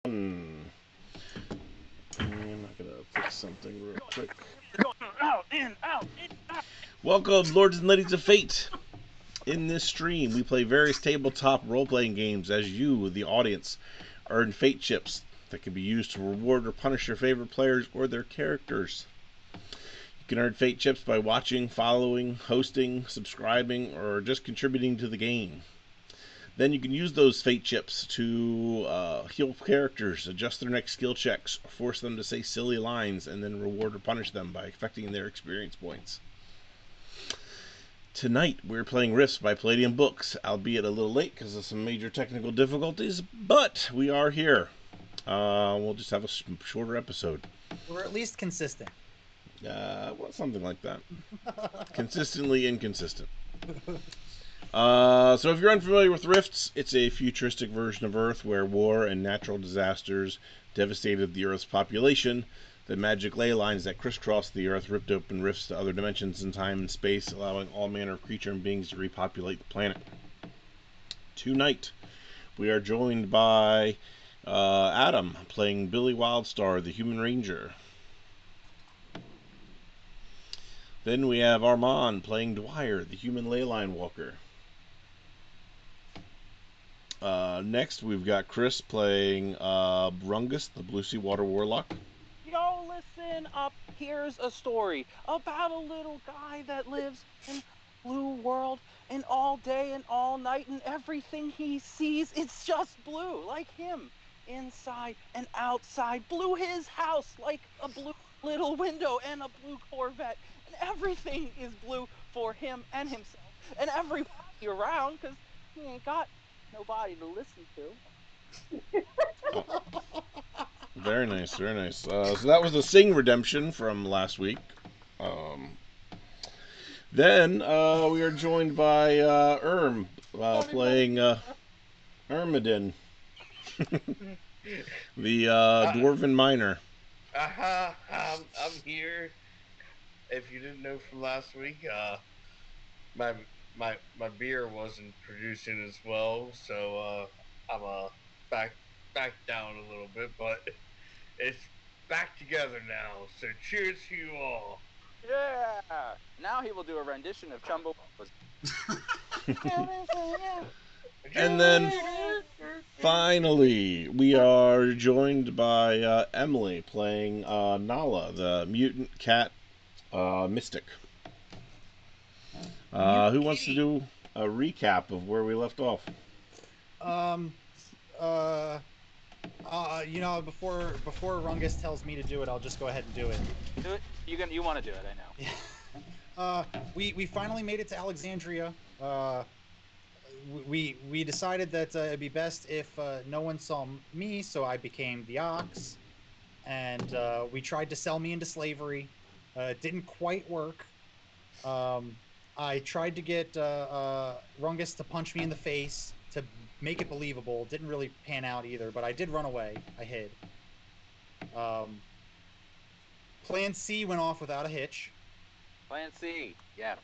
I'm not gonna fix something real quick. Out, in, out, in, out. Welcome, Lords and Ladies of Fate. In this stream, we play various tabletop role-playing games as you, the audience, earn fate chips that can be used to reward or punish your favorite players or their characters. You can earn fate chips by watching, following, hosting, subscribing, or just contributing to the game. Then you can use those fate chips to heal characters, adjust their next skill checks, force them to say silly lines, and then reward or punish them by affecting their experience points. Tonight we're playing Rifts by Palladium Books, albeit a little late because of some major technical difficulties, but we are here. We'll just have a shorter episode. We're at least consistent. Well, something like that. Consistently inconsistent. So if you're unfamiliar with Rifts, it's a futuristic version of Earth where war and natural disasters devastated the Earth's population. The magic ley lines that crisscross the Earth ripped open rifts to other dimensions in time and space, allowing all manner of creature and beings to repopulate the planet. Tonight, we are joined by Adam, playing Billy Wildstar, the Human Ranger. Then we have Armand, playing Dwyer, the Human Leyline Walker. Next, we've got Chris playing Rungus, the Blue Sea Water Warlock. Yo, listen up. Here's a story about a little guy that lives in blue world, and all day and all night, and everything he sees, it's just blue, like him. Inside and outside, blue his house, like a blue little window and a blue Corvette. And everything is blue for him and himself and everybody around, because he ain't got nobody to listen to. Very nice, very nice. So that was the Sing Redemption from last week. Um, then we are joined by playing Ermidin, the Dwarven Miner. I'm here. If you didn't know from last week, my my beer wasn't producing as well, so I'm back down a little bit, but it's back together now. So cheers to you all. Yeah. Now he will do a rendition of Chumbo. And then finally, we are joined by Emily playing Nala, the mutant cat mystic. Who wants to do a recap of where we left off? Before Rungus tells me to do it, I'll just go ahead and do it. Do it. You want to do it? I know. We finally made it to Alexandria. We decided that it'd be best if no one saw me, so I became the ox, and we tried to sell me into slavery. It didn't quite work. I tried to get Rungus to punch me in the face to make it believable. Didn't really pan out either, but I did run away. I hid. Plan C went off without a hitch. Plan C. Yeah.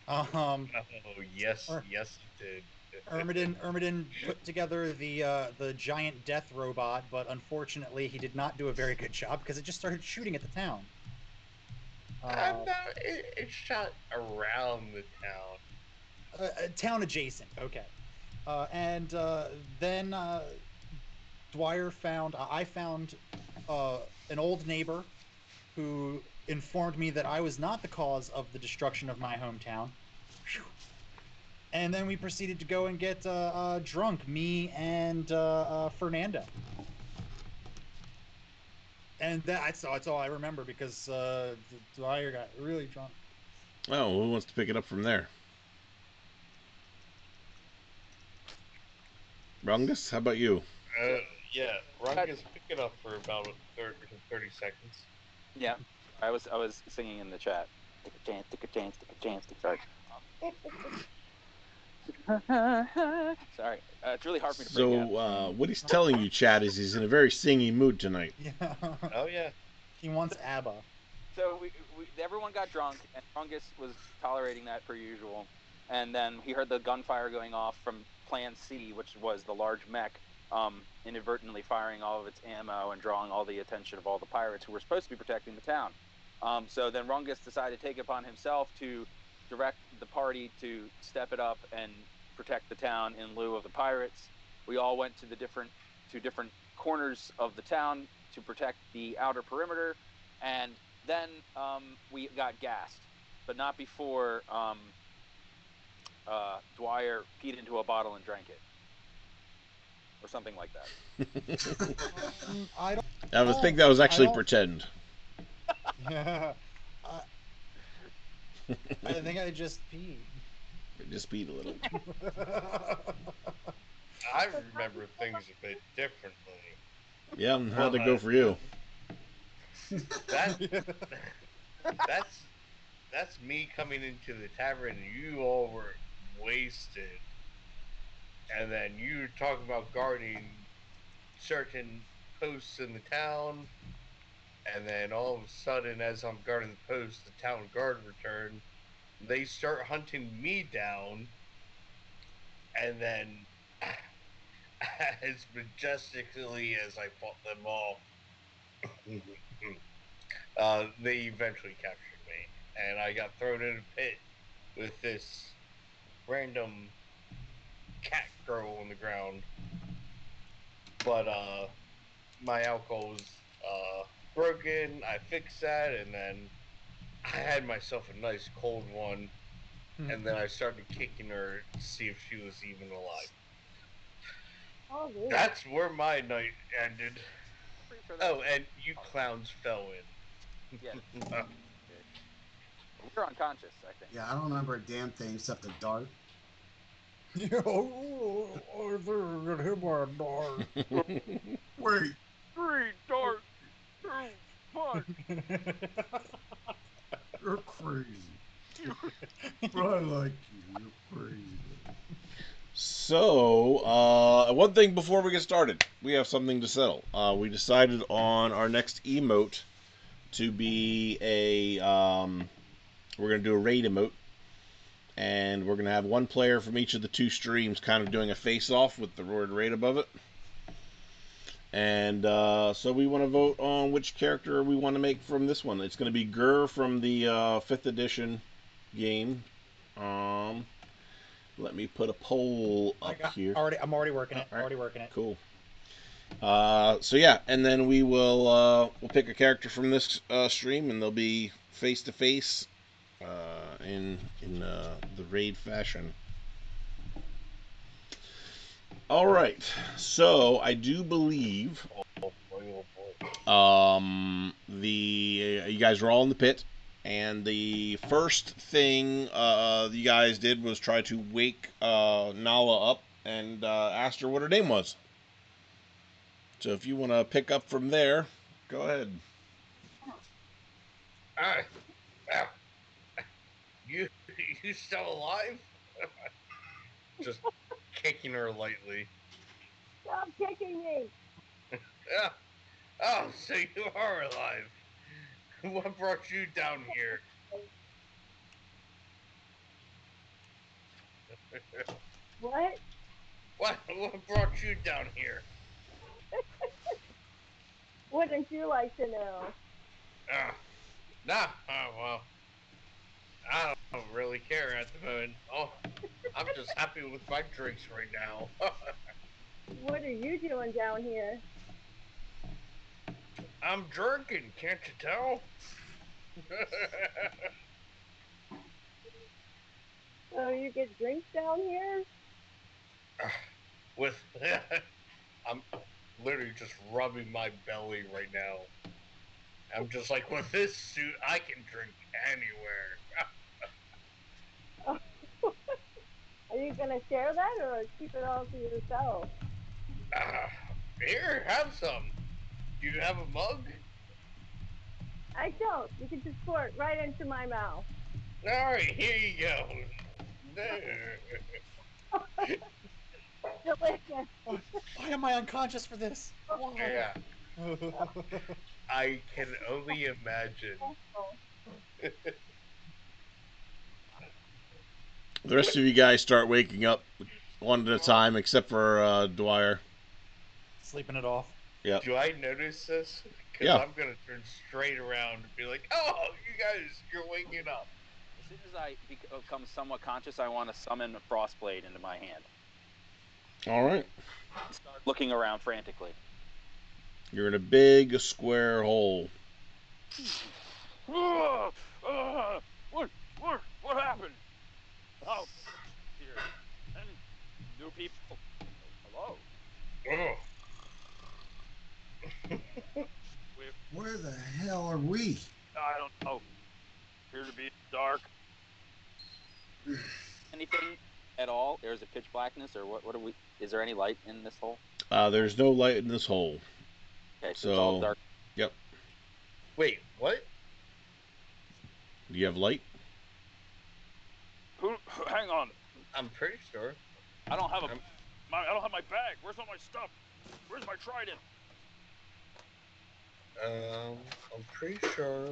Oh yes, yes it did. Ermidin put together the giant death robot, but unfortunately he did not do a very good job because it just started shooting at the town. No, it shot around the town. Town adjacent, okay. And then Dwyer found, I found an old neighbor who informed me that I was not the cause of the destruction of my hometown. And then we proceeded to go and get drunk, me and Fernando. And that's all I remember because Dwyer got really drunk. Oh, who wants to pick it up from there? Rungus, how about you? Yeah, Rungus, pick it up for about 30 seconds. Yeah. I was singing in the chat. Take a chance. Take a chance. Take a chance. Sorry. Sorry. It's really hard for me to break out. So, what he's telling you, Chad, is he's in a very singy mood tonight. Yeah. Oh yeah. He wants ABBA. So everyone got drunk, and Rungus was tolerating that per usual. And then he heard the gunfire going off from Plan C, which was the large mech inadvertently firing all of its ammo and drawing all the attention of all the pirates who were supposed to be protecting the town. So then Rungus decided to take it upon himself to direct the party to step it up and protect the town in lieu of the pirates. We all went to different corners of the town to protect the outer perimeter, and then we got gassed, but not before Dwyer peed into a bottle and drank it, or something like that. I I would think that was I actually don't. pretend. Yeah. I think I just peed. Just peed a little. I remember things a bit differently. Yeah, how'd But it go for you? that that's me coming into the tavern. You all were wasted, and then you talking about guarding certain posts in the town, and then all of a sudden, as I'm guarding the post, the town guard return. They start hunting me down, and then as majestically as I fought them off, they eventually captured me, and I got thrown in a pit with this random cat girl on the ground. But my alcohol was broken. I fixed that, and then I had myself a nice cold one, and then I started kicking her to see if she was even alive. Oh, really? That's where my night ended. Pretty sure that Oh, and you clowns fell in. yeah. We were unconscious, I think. Yeah, I don't remember a damn thing except the dart. Oh, I think I'm gonna hit my dart. Wait, 3 dark 2 punch. you're crazy. But I like you. You're crazy. So, one thing before we get started, we have something to settle. We decided on our next emote to be we're going to do a raid emote, and we're going to have one player from each of the two streams kind of doing a face-off with the word raid above it. And so we want to vote on which character we want to make from this one. It's going to be Gur from the 5th edition game. Let me put a poll up here. I'm already working it. All right. Already working it. Cool. So yeah, and then we'll pick a character from this stream, and they'll be face to face in the raid fashion. All right. So I do believe you guys were all in the pit, and the first thing you guys did was try to wake Nala up and asked her what her name was. So if you want to pick up from there, go ahead. You you still alive? Just kicking her lightly. Stop kicking me! Yeah. Oh, so you are alive. What brought you down here? What? What brought you down here? Wouldn't you like to know? Nah. Well, I don't really care at the moment. Oh, I'm just happy with my drinks right now. What are you doing down here? I'm drinking, can't you tell? So you get drinks down here? With I'm literally just rubbing my belly right now. I'm just like, with this suit, I can drink anywhere. Are you gonna share that or keep it all to yourself? Here, have some. Do you have a mug? I don't. You can just pour it right into my mouth. All right, here you go. Delicious. Why am I unconscious for this? Why? Yeah, I can only imagine. The rest of you guys start waking up one at a time, except for Dwyer. Sleeping it off. Yep. Do I notice this? Because Yeah. I'm gonna turn straight around and be like, "Oh, you guys, you're waking up." As soon as I become somewhat conscious, I want to summon a frostblade into my hand All right. and start looking around frantically. You're in a big square hole. What happened? Oh, here and new people. Hello. Oh, Where the hell are we? I don't know. Appear to be dark. Anything at all? Or is it pitch blackness, or what? What are we? Is there any light in this hole? There's no light in this hole. Okay, so it's all So, dark. yep. wait, what? Do you have light? Who? Hang on. I'm pretty sure. I don't have I'm- I don't have my bag. Where's all my stuff? Where's my trident? I'm pretty sure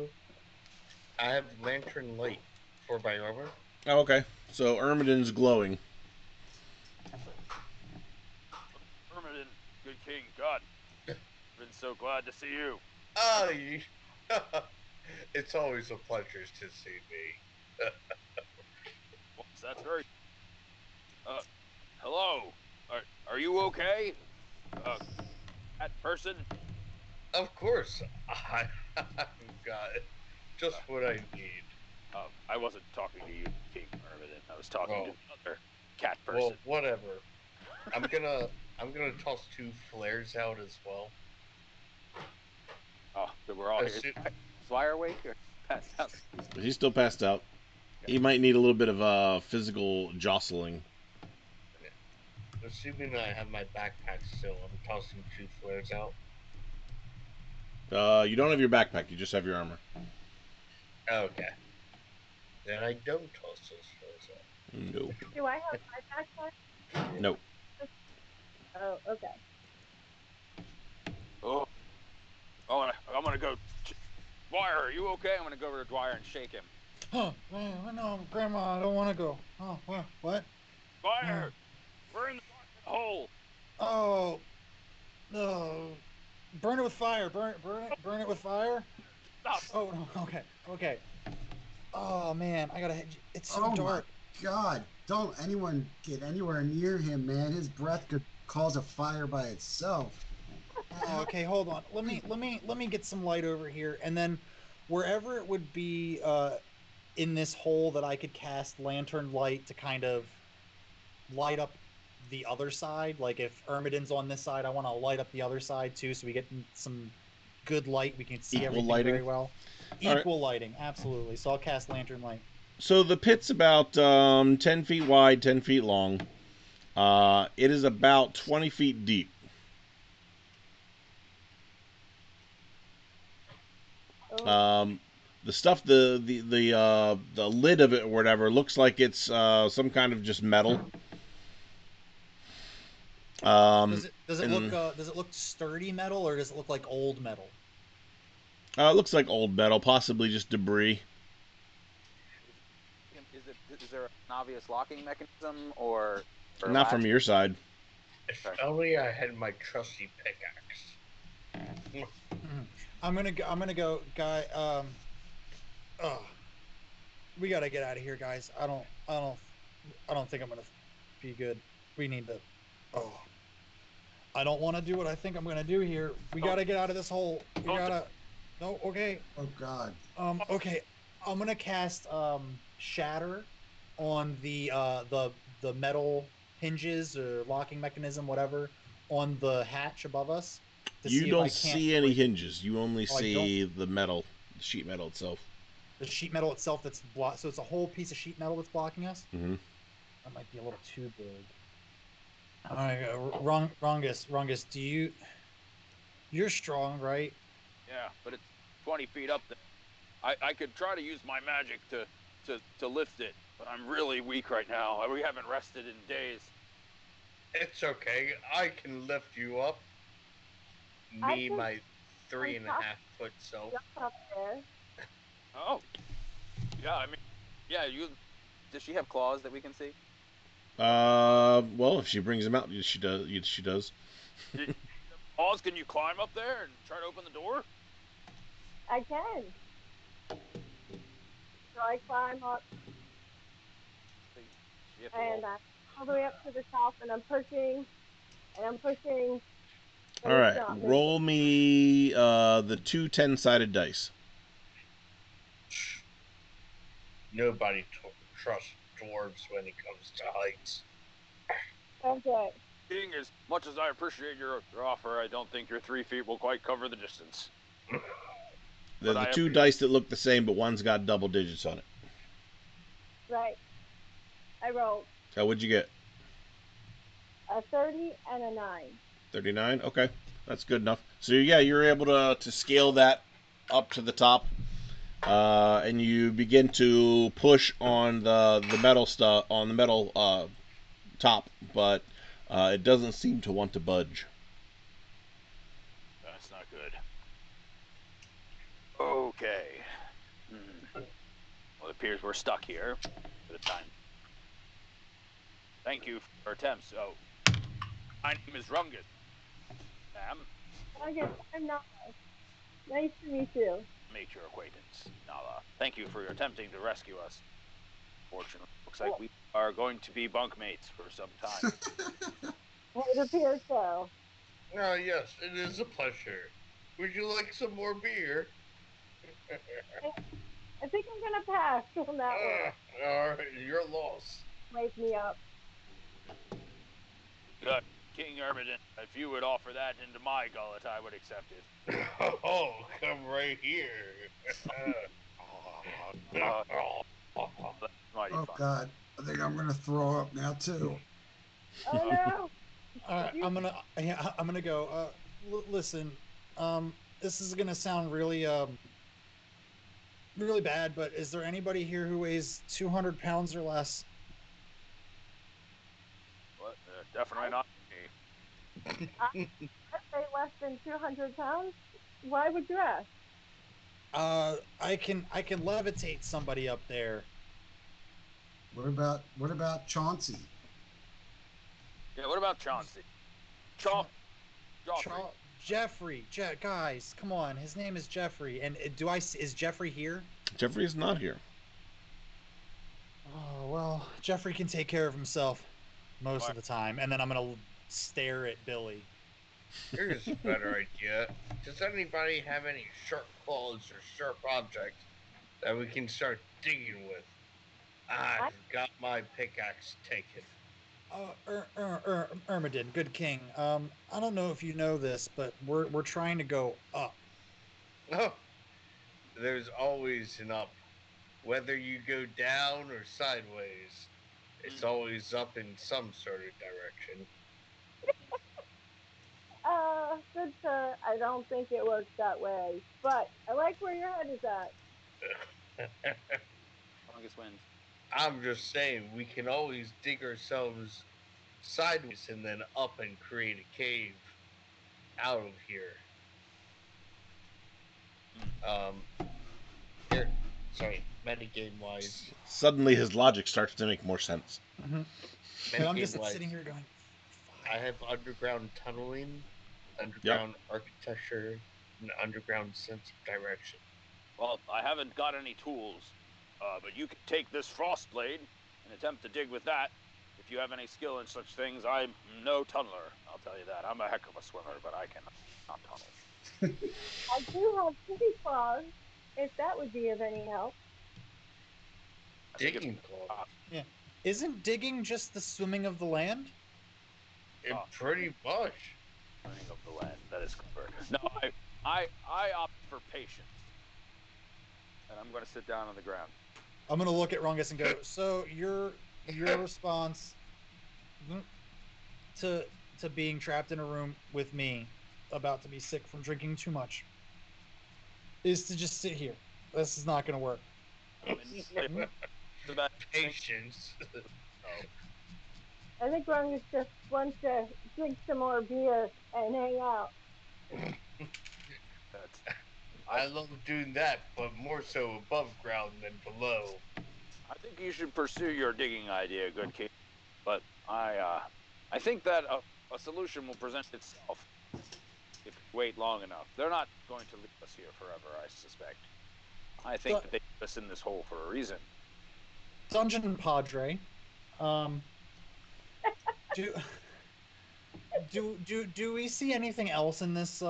I have lantern light for my armor. Oh, okay. So Ermidon's glowing. Ermidon, good king, God. Been so glad to see you. Oh, it's always a pleasure to see me. Well, that's very. Hello. Are you okay? That person. Of course, I've got just what I need. I wasn't talking to you, King Ermidon. I was talking to Oh, the other cat person. well, whatever. I'm gonna toss 2 flares out as well. Oh, so we're all here. Assu- Is Flyer awake or passed out? He's still passed out. He might need a little bit of physical jostling. Assuming I have my backpack still, I'm tossing 2 flares out. You don't have your backpack. You just have your armor. Okay. Then I don't toss those flares out. Nope. Do I have my backpack? Nope. Oh, okay. Oh, I'm gonna go. Dwyer, are you okay? I'm gonna go over to Dwyer and shake him. Oh, no, Grandma, I don't want to go. Oh, what? Dwyer, we're in the hole. Oh, no. Burn it with fire. Burn it with fire. Stop. Oh, no. Okay. Oh man, I gotta. It's so Oh dark. my God! Don't anyone get anywhere near him, man. His breath could cause a fire by itself. Oh, okay, hold on. Let me get some light over here, and then wherever it would be in this hole that I could cast lantern light to kind of light up the other side. Like if Ermidon's on this side, I want to light up the other side too, so we get some good light. We can see Equal everything lighting. very well. All right. Equal lighting, absolutely. So I'll cast lantern light. So the pit's about 10 feet wide, 10 feet long. It is about 20 feet deep. Oh, The stuff, the lid of it or whatever looks like it's some kind of just metal. Does it look sturdy metal, or does it look like old metal? It looks like old metal, possibly just debris. Is there an obvious locking mechanism or Not from your side. If Okay. only I had my trusty pickaxe. I'm gonna go, guy. Oh, we gotta get out of here, guys. I don't think I'm gonna be good. We need to. Oh, I don't want to do what I think I'm gonna do here. We gotta get out of this hole. We gotta. No, okay. Oh God! Okay. I'm gonna cast shatter on the metal hinges or locking mechanism, whatever, on the hatch above us to You see if I don't can't see any break hinges. You only Oh, I see the metal, the sheet metal itself. the sheet metal itself that's blocked. So it's a whole piece of sheet metal that's blocking us. Mm-hmm. That might be a little too big. All right, Rungus, you're strong, right? Yeah, but it's 20 feet up there. I could try to use my magic to lift it, but I'm really weak right now. We haven't rested in days. It's okay. I can lift you up. I Me, can my 3.5-foot self. jump up there. Oh, yeah. I mean, yeah. Does she have claws that we can see? Well, if she brings them out, she does. She does. Oz, can you climb up there and try to open the door? I can. So I climb up You have to and roll. all the way up to the top, and I'm pushing, but All it's right, not moving. roll me the two 10-sided dice. Nobody trusts dwarves when it comes to heights. Okay. King, as much as I appreciate your offer, I don't think your 3 feet will quite cover the distance. They're But the I two dice that look the same, but one's got double digits on it. Right. I rolled So what'd you get? a 30 and a 9. 39. Okay, that's good enough. So yeah, you're able to scale that up to the top, and you begin to push on the metal stuff on the metal top, but it doesn't seem to want to budge. That's not good. Okay. Well, it appears we're stuck here for the time. Thank you for your attempts. Oh, my name is Rungus. Ma'am, I guess I'm not. Nice to meet you. make your acquaintance. Nala, thank you for attempting to rescue us. Fortunately, looks like we are going to be bunkmates for some time. It appears so. Oh, yes, it is a pleasure. Would you like some more beer? I think I'm gonna pass on that one. All right, you're lost. Wake me up. Good. King Ermidon, if you would offer that into my gullet, I would accept it. Oh, come right here. That's mighty Oh fun. God, I think I'm gonna throw up now too. Oh no! All right, I'm gonna go. Listen, this is gonna sound really bad, but is there anybody here who weighs 200 pounds or less? What? Definitely not me. I say less than 200 pounds. Why would you ask? I can levitate somebody up there. What about Chauncey? Yeah, what about Chauncey? Joffrey. Jeffrey, guys, come on. His name is Jeffrey. And is Jeffrey here? Jeffrey is not here. Oh, well, Jeffrey can take care of himself most of the time. And then I'm going to stare at Billy. Here's a better idea. Does anybody have any sharp claws or sharp objects that we can start digging with? I've got my pickaxe taken. Ermidon, good king. I don't know if you know this, but we're trying to go up. Oh, there's always an up. Whether you go down or sideways, it's always up in some sort of direction. Good sir. I don't think it works that way. But I like where your head is at. Longest wins. I'm just saying, we can always dig ourselves sideways and then up and create a cave out of here. Um, here, sorry, metagame wise. Suddenly, his logic starts to make more sense. Mm-hmm. But I'm just Metagame wise, sitting here going, I have underground tunneling, Yep. underground architecture, and underground sense of direction. Well, I haven't got any tools, but you can take this frost blade and attempt to dig with that. If you have any skill in such things, I'm no tunneler. I'll tell you that. I'm a heck of a swimmer, but I cannot tunnel. I do have kitty claws. If that would be of any help. Digging claws. yeah. Isn't digging just the swimming of the land? Pretty much. Swimming of the land. That is correct. No, I opt for patience, and I'm going to sit down on the ground. I'm gonna look at Rungus and go. So your response to being trapped in a room with me, about to be sick from drinking too much, is to just sit here. This is not gonna work. Patience. I think Rungus just wants to drink some more beer and hang out. I love doing that, but more so above ground than below. I think you should pursue your digging idea, good king. But I think that a solution will present itself. wait long enough. They're not going to leave us here forever, I suspect. I think that they put us in this hole for a reason. Dungeon Padre, do do we see anything else in this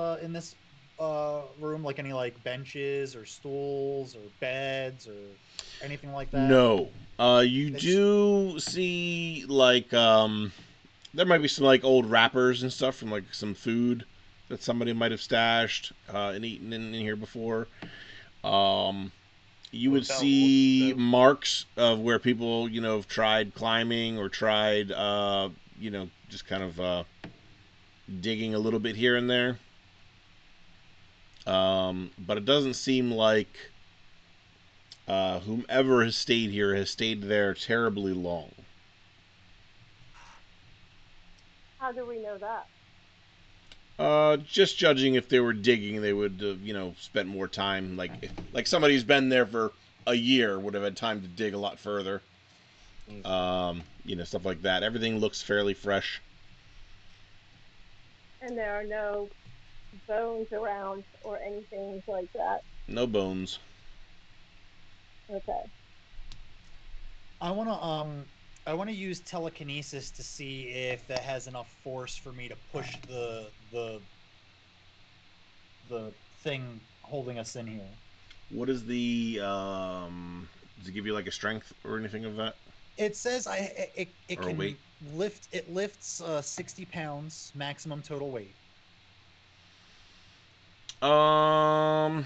room, like any like benches or stools or beds or anything like that? No. You It's do see like there might be some like old wrappers and stuff from like some food that somebody might have stashed and eaten in here before. Um, you What would about see though? marks of where people, have tried climbing or tried, just kind of digging a little bit here and there. But it doesn't seem like whomever has stayed here has stayed there terribly long. How do we know that? Just judging if they were digging, they would, spent more time. Like somebody who's been there for a year would have had time to dig a lot further. Stuff like that. Everything looks fairly fresh. And there are no bones around or anything like that. No bones. Okay. I want to use telekinesis to see if that has enough force for me to push the thing holding us in here. What is the does it give you like a strength or anything of that? It says it Or a weight? can lift, it lifts 60 pounds maximum total weight. Um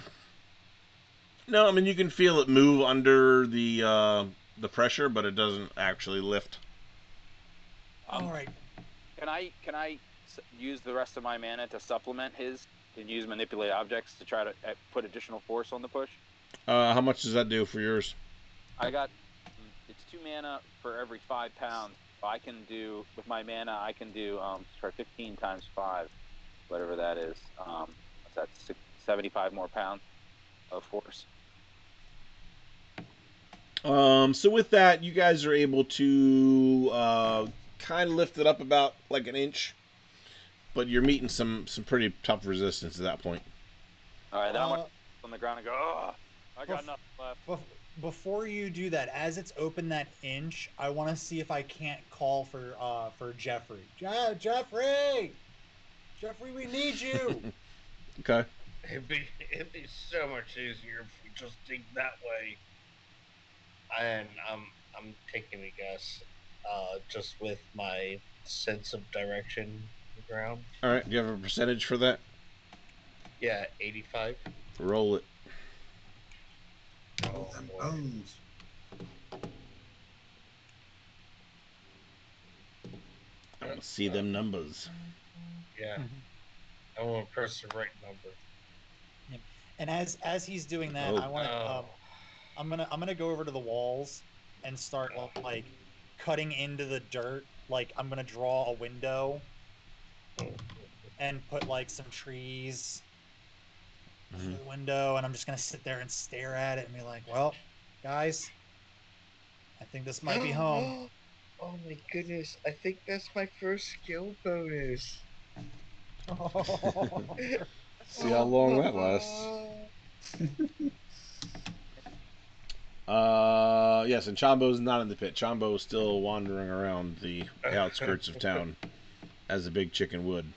no, I mean you can feel it move under the pressure, but it doesn't actually lift. All right. Can I use the rest of my mana to supplement his and use manipulate objects to try to put additional force on the push? How much does that do for yours? I got it's 2 mana for every 5 pounds. I can do with my mana. I can do 15 times 5, whatever that is. That's 75 more pounds of force. So with that, you guys are able to kind of lift it up about like an inch, but you're meeting some pretty tough resistance at that point. All right, then I'm gonna on the ground and go. Oh, I got Bef- nothing left. Before you do that, as it's open that inch, I want to see if I can't call for Jeffrey. Jeffrey, Jeffrey, we need you. Okay. It'd be so much easier if we just dig that way. And I'm taking a guess, just with my sense of direction on the ground. All right. Do you have a percentage for that? Yeah, 85. Roll it. Oh, Oh them boy. bones. I want to see them numbers. Yeah, I want to press the right number. Yep. And as he's doing that, Oh. I want to Oh, I'm gonna go over to the walls and start like cutting into the dirt. Like I'm gonna draw a window and put like some trees Mm-hmm. through the window, and I'm just gonna sit there and stare at it and be like, "Well, guys, I think this might be home." oh my goodness! I think that's my first skill bonus. See how long that lasts. Yes, and Chambo's not in the pit. Chambo is still wandering around the outskirts of town, as a big chicken would.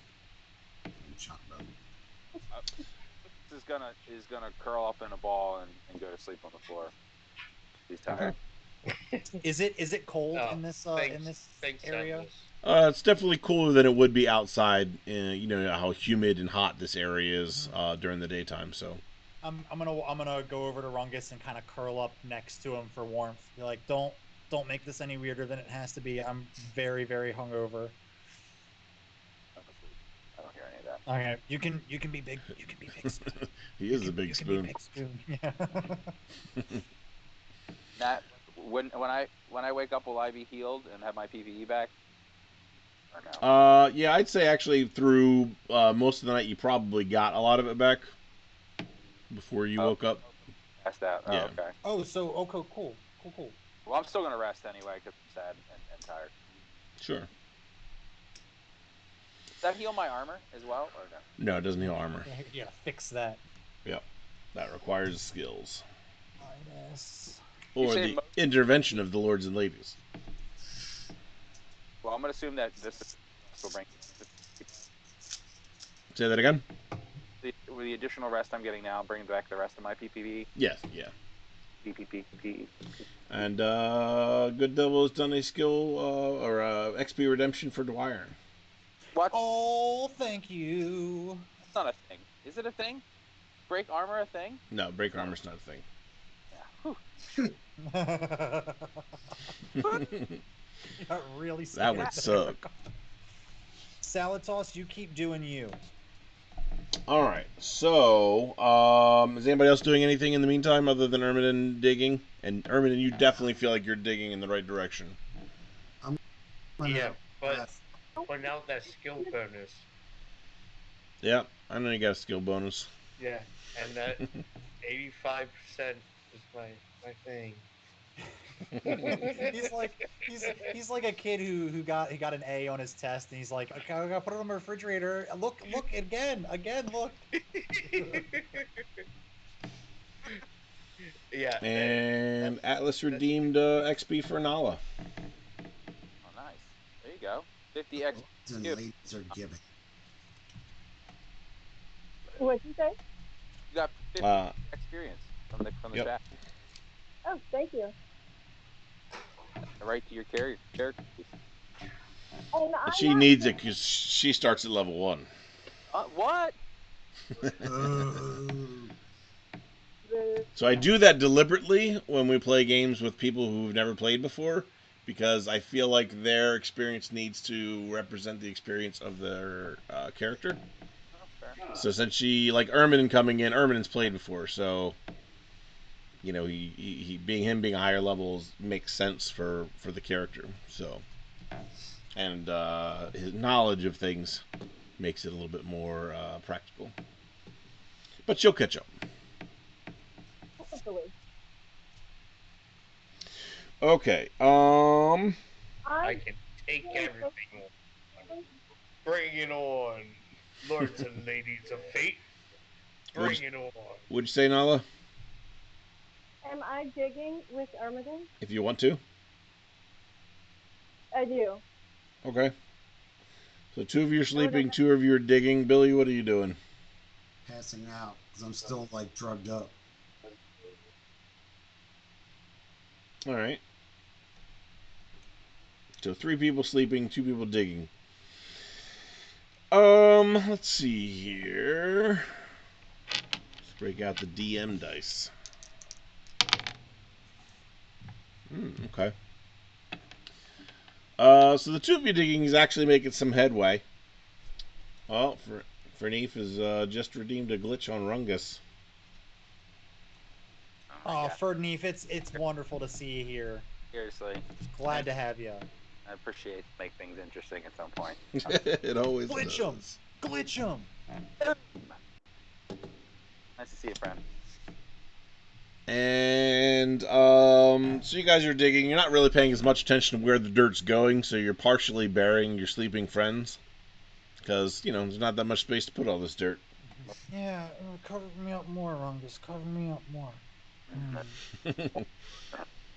Chombo. Is gonna curl up in a ball and go to sleep on the floor. He's tired. Okay. Is it cold Oh, in thanks, this thanks, area? Atlas. It's definitely cooler than it would be outside. You know how humid and hot this area is Mhm. during the daytime. So I'm gonna go over to Rungus and kind of curl up next to him for warmth. Be like, don't make this any weirder than it has to be. I'm very very hungover. I'm asleep. I don't hear any of that. Okay, you can be big spoon. he is a big You can be spoon. big spoon. Yeah. Nat, when I wake up, will I be healed and have my PPE back, or no? Yeah, I'd say actually through most of the night you probably got a lot of it back before you Oh, woke up. passed out. Oh, Yeah, okay. Oh, so okay, cool. Well, I'm still gonna rest anyway because I'm sad and tired. sure. that heal my armor as well, or no? No, it doesn't heal armor. You gotta fix that. Yep. That requires skills. Minus. You Or say the most. intervention of the lords and ladies. Well, I'm gonna assume that this will bring Say that again? with the additional rest I'm getting now, bringing back the rest of my PPV, Yes, yeah. PPP. And Good Devil has done a skill or XP redemption for Dwyer. What? Oh, thank you. That's not a thing. Is it a thing? Break armor a thing? No, break No. armor's not a thing. Yeah. You got really That scared would there. suck. Salad toss, you keep doing you. All right. So, is anybody else doing anything in the meantime other than Erminen digging? And Erminen, you definitely feel like you're digging in the right direction. I'm gonna Yeah, but rest. point out that skill bonus. Yeah, I know you got a skill bonus. Yeah, and that 85% is my thing. he's like a kid who got an A on his test, and he's like, okay, I gotta put it on my refrigerator. Look again, look. Yeah, And Atlas redeemed XP for Nala. Oh, nice. There you go. 50x. And You ladies are giving. What'd you say? got 50 Uh, experience from the yep. chat. Oh, thank you. Right to your character. And But I'm she not needs it because she starts at level 1. What? the So I do that deliberately when we play games with people who've never played before, because I feel like their experience needs to represent the experience of their character. Oh, fair. So since she, like Erminen coming in, Erminen's played before, so you know he being a higher levels makes sense for the character. So and his knowledge of things makes it a little bit more practical. But she'll catch up. hopefully. Okay. I I can take everything. Bring it on, lords and ladies of fate. Would Bring it on. you say, Nala? am I digging with Armadan? If you want to. I do. Okay. So 2 of you are I would have. sleeping, 2 of you are digging. Billy, what are you doing? Passing out because I'm still like drugged up. All right. So 3 people sleeping, 2 people digging. Let's see here. Let's break out the DM dice. Okay. So the 2 of you digging is actually making some headway. Well, Ferneef has just redeemed a glitch on Rungus. Oh my Oh, god. Ferdinand, it's wonderful to see you here. Seriously. Glad to have you. I appreciate make things interesting at some point. It always Glitch does. 'em, glitch 'em. Nice to see you, friend. And so you guys are digging. You're not really paying as much attention to where the dirt's going, so you're partially burying your sleeping friends because there's not that much space to put all this dirt. Yeah, cover me up more, Rungus. Cover me up more.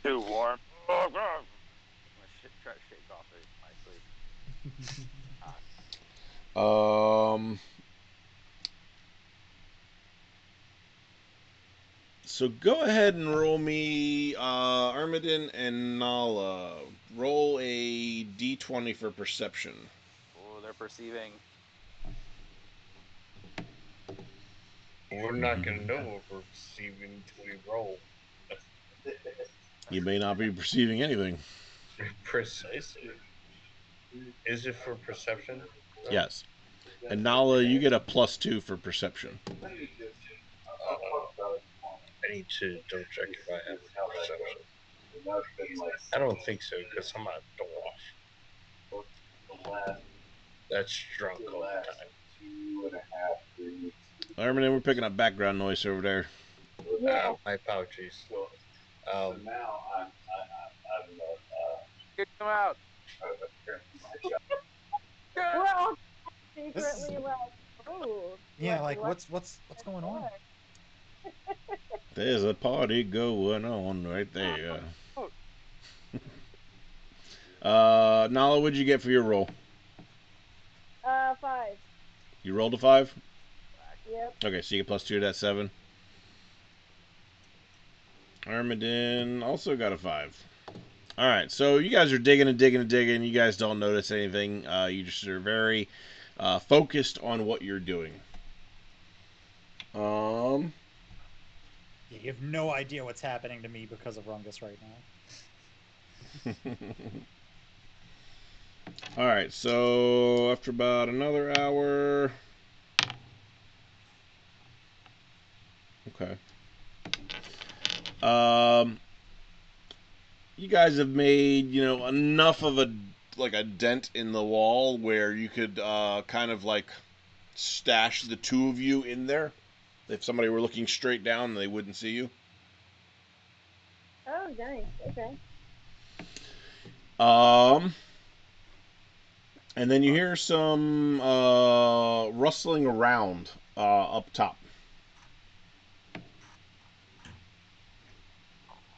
Too warm. Oh, God. I'm gonna try to shake off my sleep. um. So go ahead and roll me, Armiden and Nala. Roll a d20 for perception. Oh, they're perceiving. We're not gonna know what we're receiving until we roll. You may not be perceiving anything. Precisely. Is it for perception? Yes. And Nala, you get a +2 for perception. I need to double check if I have perception. I don't think so because I'm a dwarf. That's drunk all the time. Armiden, we're picking up background noise over there. Yeah. My apologies. Kick them out. We're Good. all secretly like, oh, Yeah, like what's going on? There's a party going on right there. Oh, Nala, what'd you get for your roll? 5. You rolled a 5? Yep. Okay, so you get +2 to that 7. Armadin also got a 5. Alright, so you guys are digging and digging and digging. You guys don't notice anything. You just are very focused on what you're doing. Yeah, you have no idea what's happening to me because of Rungus right now. Alright, so after about another hour. Okay. You guys have made, enough of a dent in the wall where you could kind of like stash the two of you in there. If somebody were looking straight down, they wouldn't see you. Oh, nice. Okay. Um, and then you hear some rustling around up top.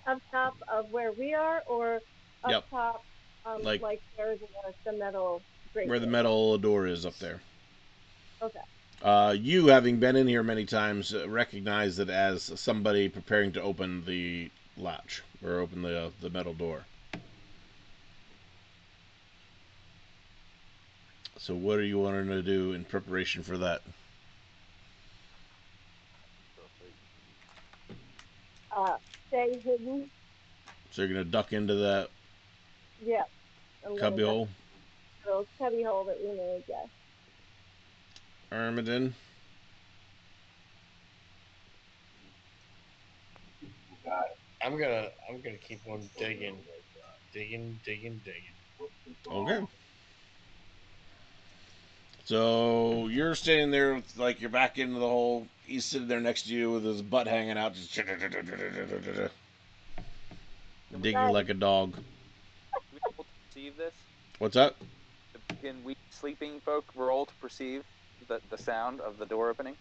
Up top of where we are, or up Yep, top, like like where the metal grate where the is. metal door is up there. Okay. You, having been in here many times, recognize it as somebody preparing to open the latch or open the metal door. So, what are you wanting to do in preparation for that? Stay hidden. So, you're gonna duck into that Yeah. I'm gonna duck cubbyhole, the little cubby hole that we made. Yes. Armadin. I'm gonna keep on digging, digging. Okay. So you're standing there, like you're back into the hole. He's sitting there next to you with his butt hanging out, just digging Nice. like a dog. to be able to perceive this, What's up? can we sleeping folk roll to perceive the sound of the door opening?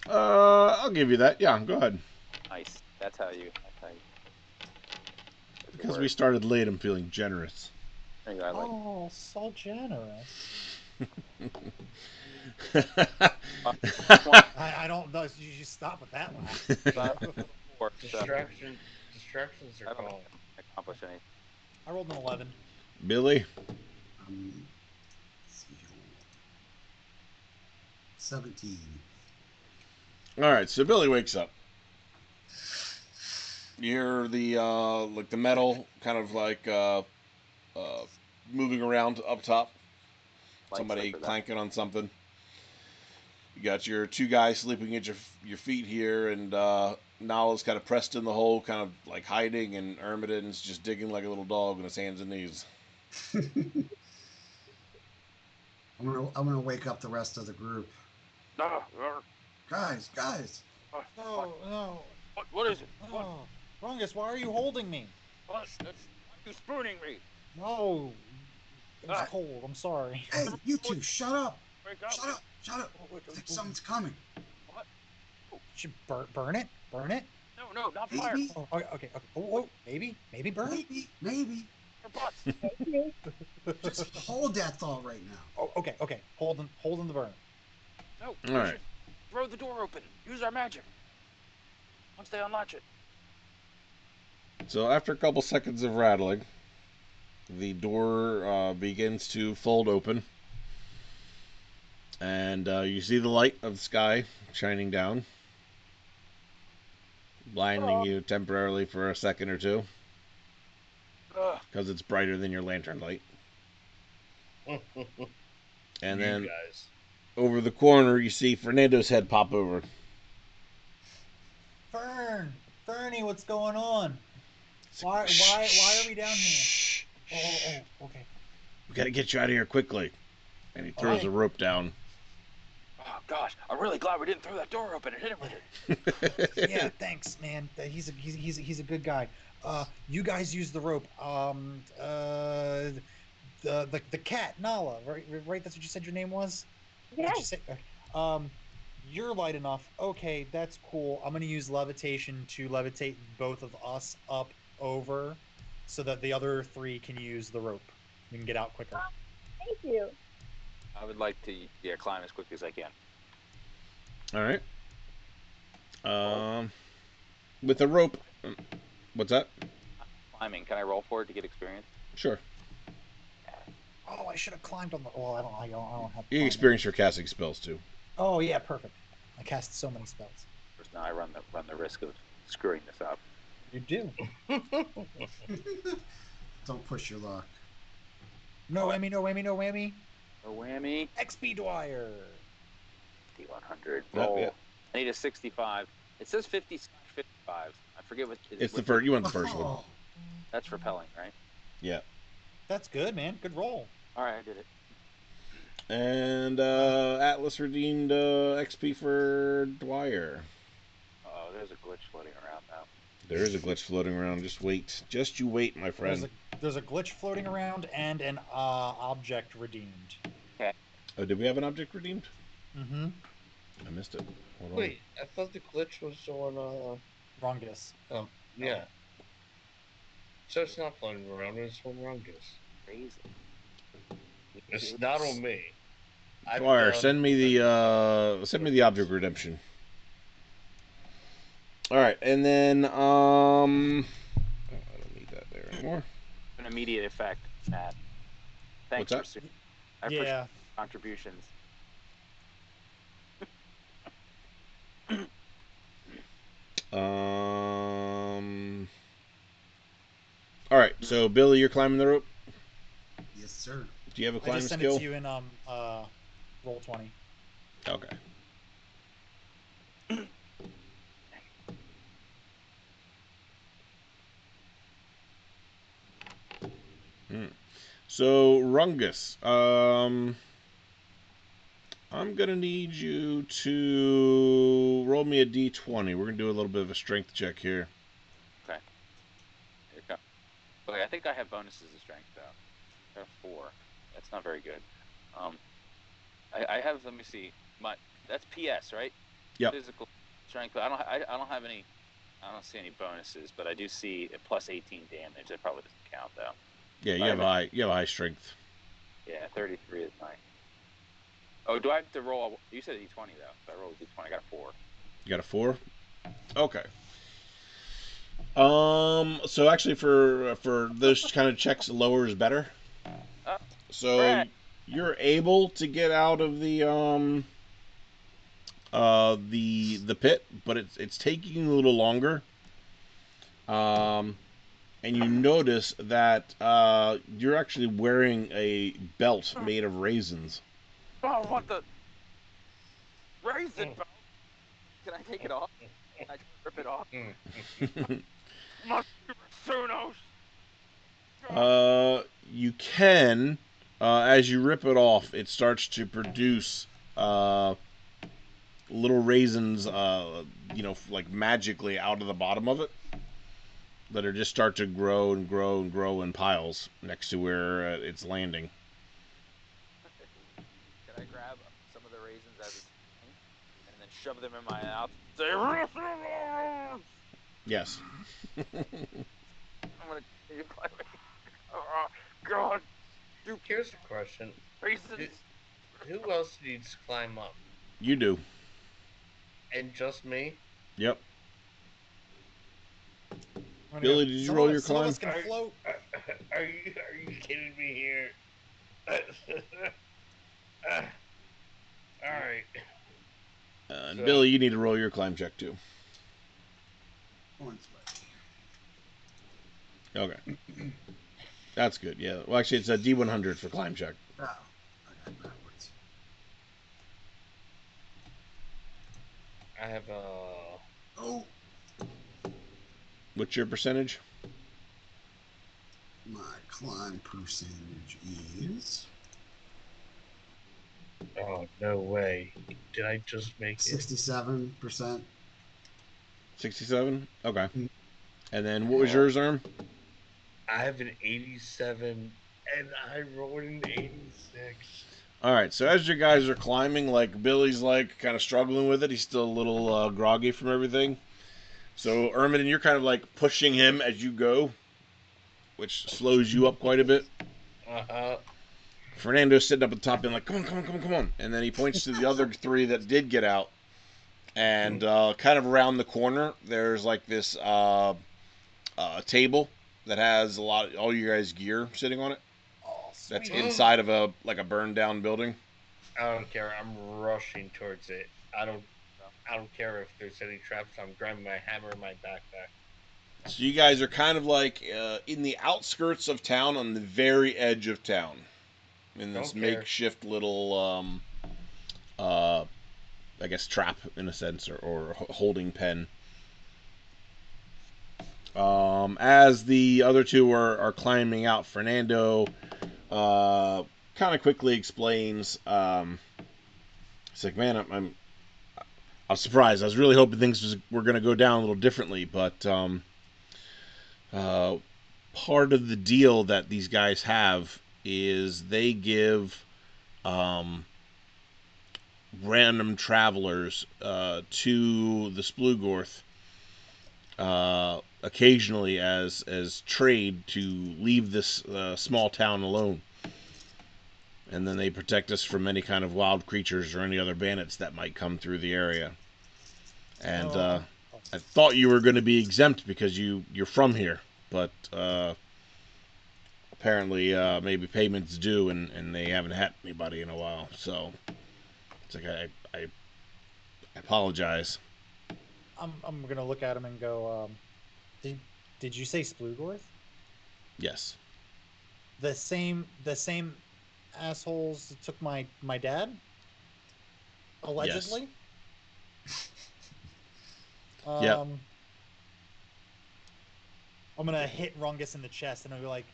I'll give you that. Yeah, go ahead. Nice. That's how you. Because we started late, I'm feeling generous. There you go. I like. Oh, so generous. I don't know. You stop with that laugh. Four, so Distractions are I don't think calling. I'm gonna accomplish anything. I rolled an 11. Billy? Let's see here. 17. Alright, so Billy wakes up. You hear the metal kind of moving around up top. Light Somebody sleeper, that. clanking on something. You got your two guys sleeping at your feet here, and Nala's kind of pressed in the hole, kind of like hiding, and Ermidon's just digging like a little dog on his hands and knees. I'm gonna wake up the rest of the group. Guys, guys. No, no. What is it? Oh, Rungus, why are you holding me? Why are you spooning me? No, it was Ah. cold. I'm sorry. Hey, you two, shut up. Wake up! Shut up. Shut up. I think someone's coming. What? Should burn it? Burn it? No, not fire. Maybe. Oh, okay. Oh, maybe burn it. Maybe. Your butts. Just hold that thought right now. Oh, okay. Hold in the burn. No, All right. should throw the door open. Use our magic. Once they unlatch it. So after a couple seconds of rattling, the door begins to fold open, and you see the light of the sky shining down, blinding you temporarily for a second or two, because it's brighter than your lantern light. And then guys. over the corner, you see Fernando's head pop over. Fernie, what's going on? Why are we down here? Oh, okay. We gotta get you out of here quickly. And he throws a rope down. Oh gosh, I'm really glad we didn't throw that door open and hit him with it. Yeah, thanks, man. He's a good guy. You guys use the rope. The cat Nala, right? That's what you said your name was. Did you Yes. say? You're light enough. Okay, that's cool. I'm gonna use levitation to levitate both of us up over, so that the other three can use the rope. We can get out quicker. Thank you. I would like to climb as quick as I can. All right. With the rope. What's that? Climbing. Can I roll for it to get experience? Sure. Oh, I should have climbed on the. Well, I don't. I don't have. You climbing. experience your casting spells too. Oh yeah, perfect. I cast so many spells. First, now I run the risk of screwing this up. You do. Don't push your luck. No whammy, no whammy, no whammy. No whammy. XP Dwyer. D100. Yep, Roll. yep. I need a 65. It says 50/55. I forget what. It's the first. You want the first one. Oh, That's repelling, right? Yeah. That's good, man. Good roll. All right, I did it. And Atlas redeemed XP for Dwyer. Oh, there's a glitch floating around now. There is a glitch floating around. Just wait. Just you wait, my friend. There's a glitch floating around and an object redeemed. Okay. Oh, did we have an object redeemed? Mm-hmm. I missed it. Hold on. Wait, I thought the glitch was on. Rungus. Oh, yeah. So it's not floating around. It's on Rungus. Crazy. It's not on me. I've Dwyer, done- send me the object redemption. All right, and then oh, I don't need that there anymore. An immediate effect, Matt. Thanks What's for that? I appreciate Yeah. contributions. All right, so Billy, you're climbing the rope. yes, sir. Do you have a I climbing just sent skill? it to you in roll 20. Okay. So Rungus, I'm gonna need you to roll me a d20. We're gonna do a little bit of a strength check here. Okay. Here it comes. Okay, I think I have bonuses to strength though. I have 4. That's not very good. I have. Let me see. That's PS, right? Yep. Physical strength. I don't have any. I don't see any bonuses, but I do see a plus 18 damage. That probably doesn't count though. Yeah, you have a high strength. Yeah, 33 is my. Oh, do I have to roll? You said d20 though. So I rolled a d20. I got a 4. You got a 4. Okay. So actually, for those kind of checks, lower is better. So Brad. you're able to get out of the pit, but it's taking a little longer. And you notice that you're actually wearing a belt made of raisins. Oh, what the raisin belt? Can I take it off? Can I rip it off? Must be Rasunos. You can, as you rip it off, it starts to produce little raisins, like magically out of the bottom of it, that are just start to grow and grow and grow in piles next to where it's landing. Can I grab some of the raisins as it's falling and then shove them in my mouth? Say Rasunos! Yes. I'm gonna continue climbing. Oh, God, Here's a question: raisins. Who else needs to climb up? You do. And just me? Yep. Billy, did you roll your Some of climb? us can float. Are you kidding me here? All right. And So- Billy, you need to roll your climb check too. One's way. Okay. That's good. Yeah. Well, actually, it's a D100 for climb check. Oh, I got it backwards. I have Oh, What's your percentage? my climb percentage is Oh no way! Did I just make it? 67%. 67? Okay. Mm. And then what was yours, Arm? I have an 87, and I rolled an 86. All right, so as you guys are climbing, like Billy's like kind of struggling with it. He's still a little groggy from everything. So Ermine, you're kind of like pushing him as you go, which slows you up quite a bit. Uh-huh. Fernando's sitting up at the top, being like, "Come on, come on, come on, come on!" And then he points to the other three that did get out, and kind of around the corner, there's like this table that has all you guys' gear sitting on it. Oh, That's sweet. inside of a burned down building. I don't care. I'm rushing towards it. I don't care if there's any traps. I'm grabbing my hammer in my backpack. So you guys are kind of like in the outskirts of town, on the very edge of town, in this Don't care. makeshift little, uh, I guess, trap in a sense, or holding pen. As the other two are climbing out, Fernando kind of quickly explains. It's like, man, I was surprised. I was really hoping were going to go down a little differently, but uh, part of the deal that these guys have is they give um, random travelers to the Splugorth occasionally as trade to leave this small town alone. And then they protect us from any kind of wild creatures or any other bandits that might come through the area. And Oh, I thought you were going to be exempt because you're from here, but apparently maybe payments due, and they haven't had anybody in a while. So it's like I apologize. I'm gonna look at him and go. Did did you say Splugorth? Yes. The same assholes that took my dad Yes. allegedly. Yep. Um, I'm gonna hit Rungus in the chest, and I'll be like,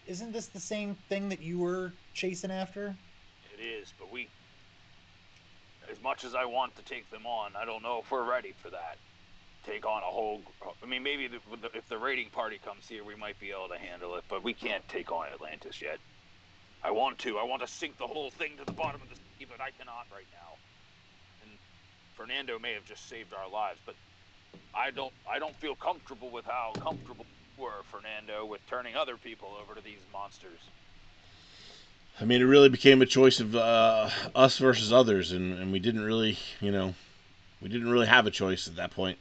"Isn't this the same thing that you were chasing after?" It is, but as much as I want to take them on, I don't know if we're ready for that. Take on a whole. I mean, maybe if the raiding party comes here, we might be able to handle it, but we can't take on Atlantis yet. I want to. I want to sink the whole thing to the bottom of the sea, but I cannot right now. And Fernando may have just saved our lives, but I don't feel comfortable with how comfortable you were, Fernando, with turning other people over to these monsters. I mean, it really became a choice of us versus others, and we didn't really, we didn't really have a choice at that point.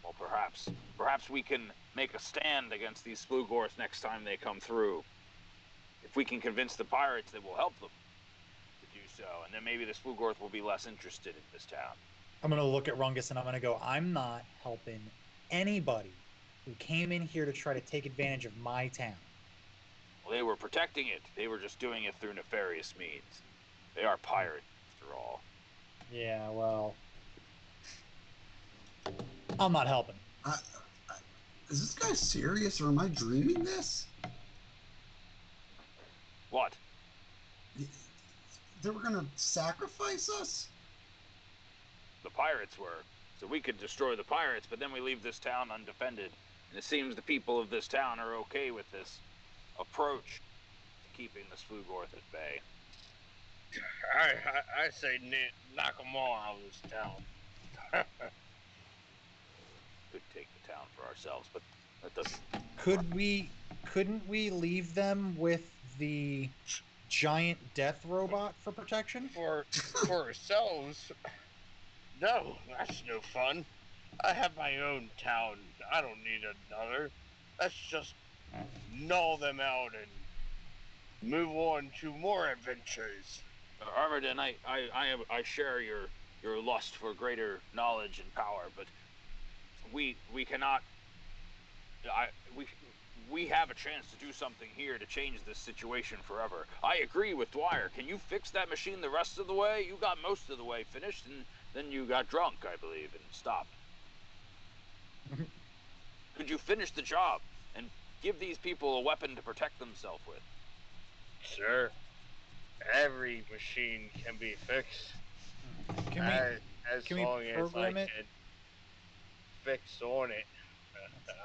Well, perhaps we can make a stand against these Splugorths next time they come through. If we can convince the pirates that we'll help them to do so, and then maybe the Splugorth will be less interested in this town. I'm gonna look at Rungus and I'm gonna go. I'm not helping anybody who came in here to try to take advantage of my town. Well, they were protecting it. They were just doing it through nefarious means. They are pirates, after all. Yeah, well, I'm not helping. I, is this guy serious or am I dreaming this? What? They were gonna sacrifice us? The pirates were. So we could destroy the pirates, but then we leave this town undefended. And it seems the people of this town are okay with this approach to keeping the Splugorth at bay. I say knock them all out of this town. Could take the town for ourselves, but that doesn't. Couldn't we leave them with the giant death robot for protection? For ourselves, no, that's no fun. I have my own town. I don't need another. Let's just null them out and move on to more adventures. Armorden, I share your lust for greater knowledge and power, but we cannot. I we have a chance to do something here to change this situation forever. I agree with Dwyer. Can you fix that machine the rest of the way? You got most of the way finished, and then you got drunk, I believe, and stopped. Could you finish the job and give these people a weapon to protect themselves with? Sure, every machine can be fixed Can we as can we long as I program it? can fix on it.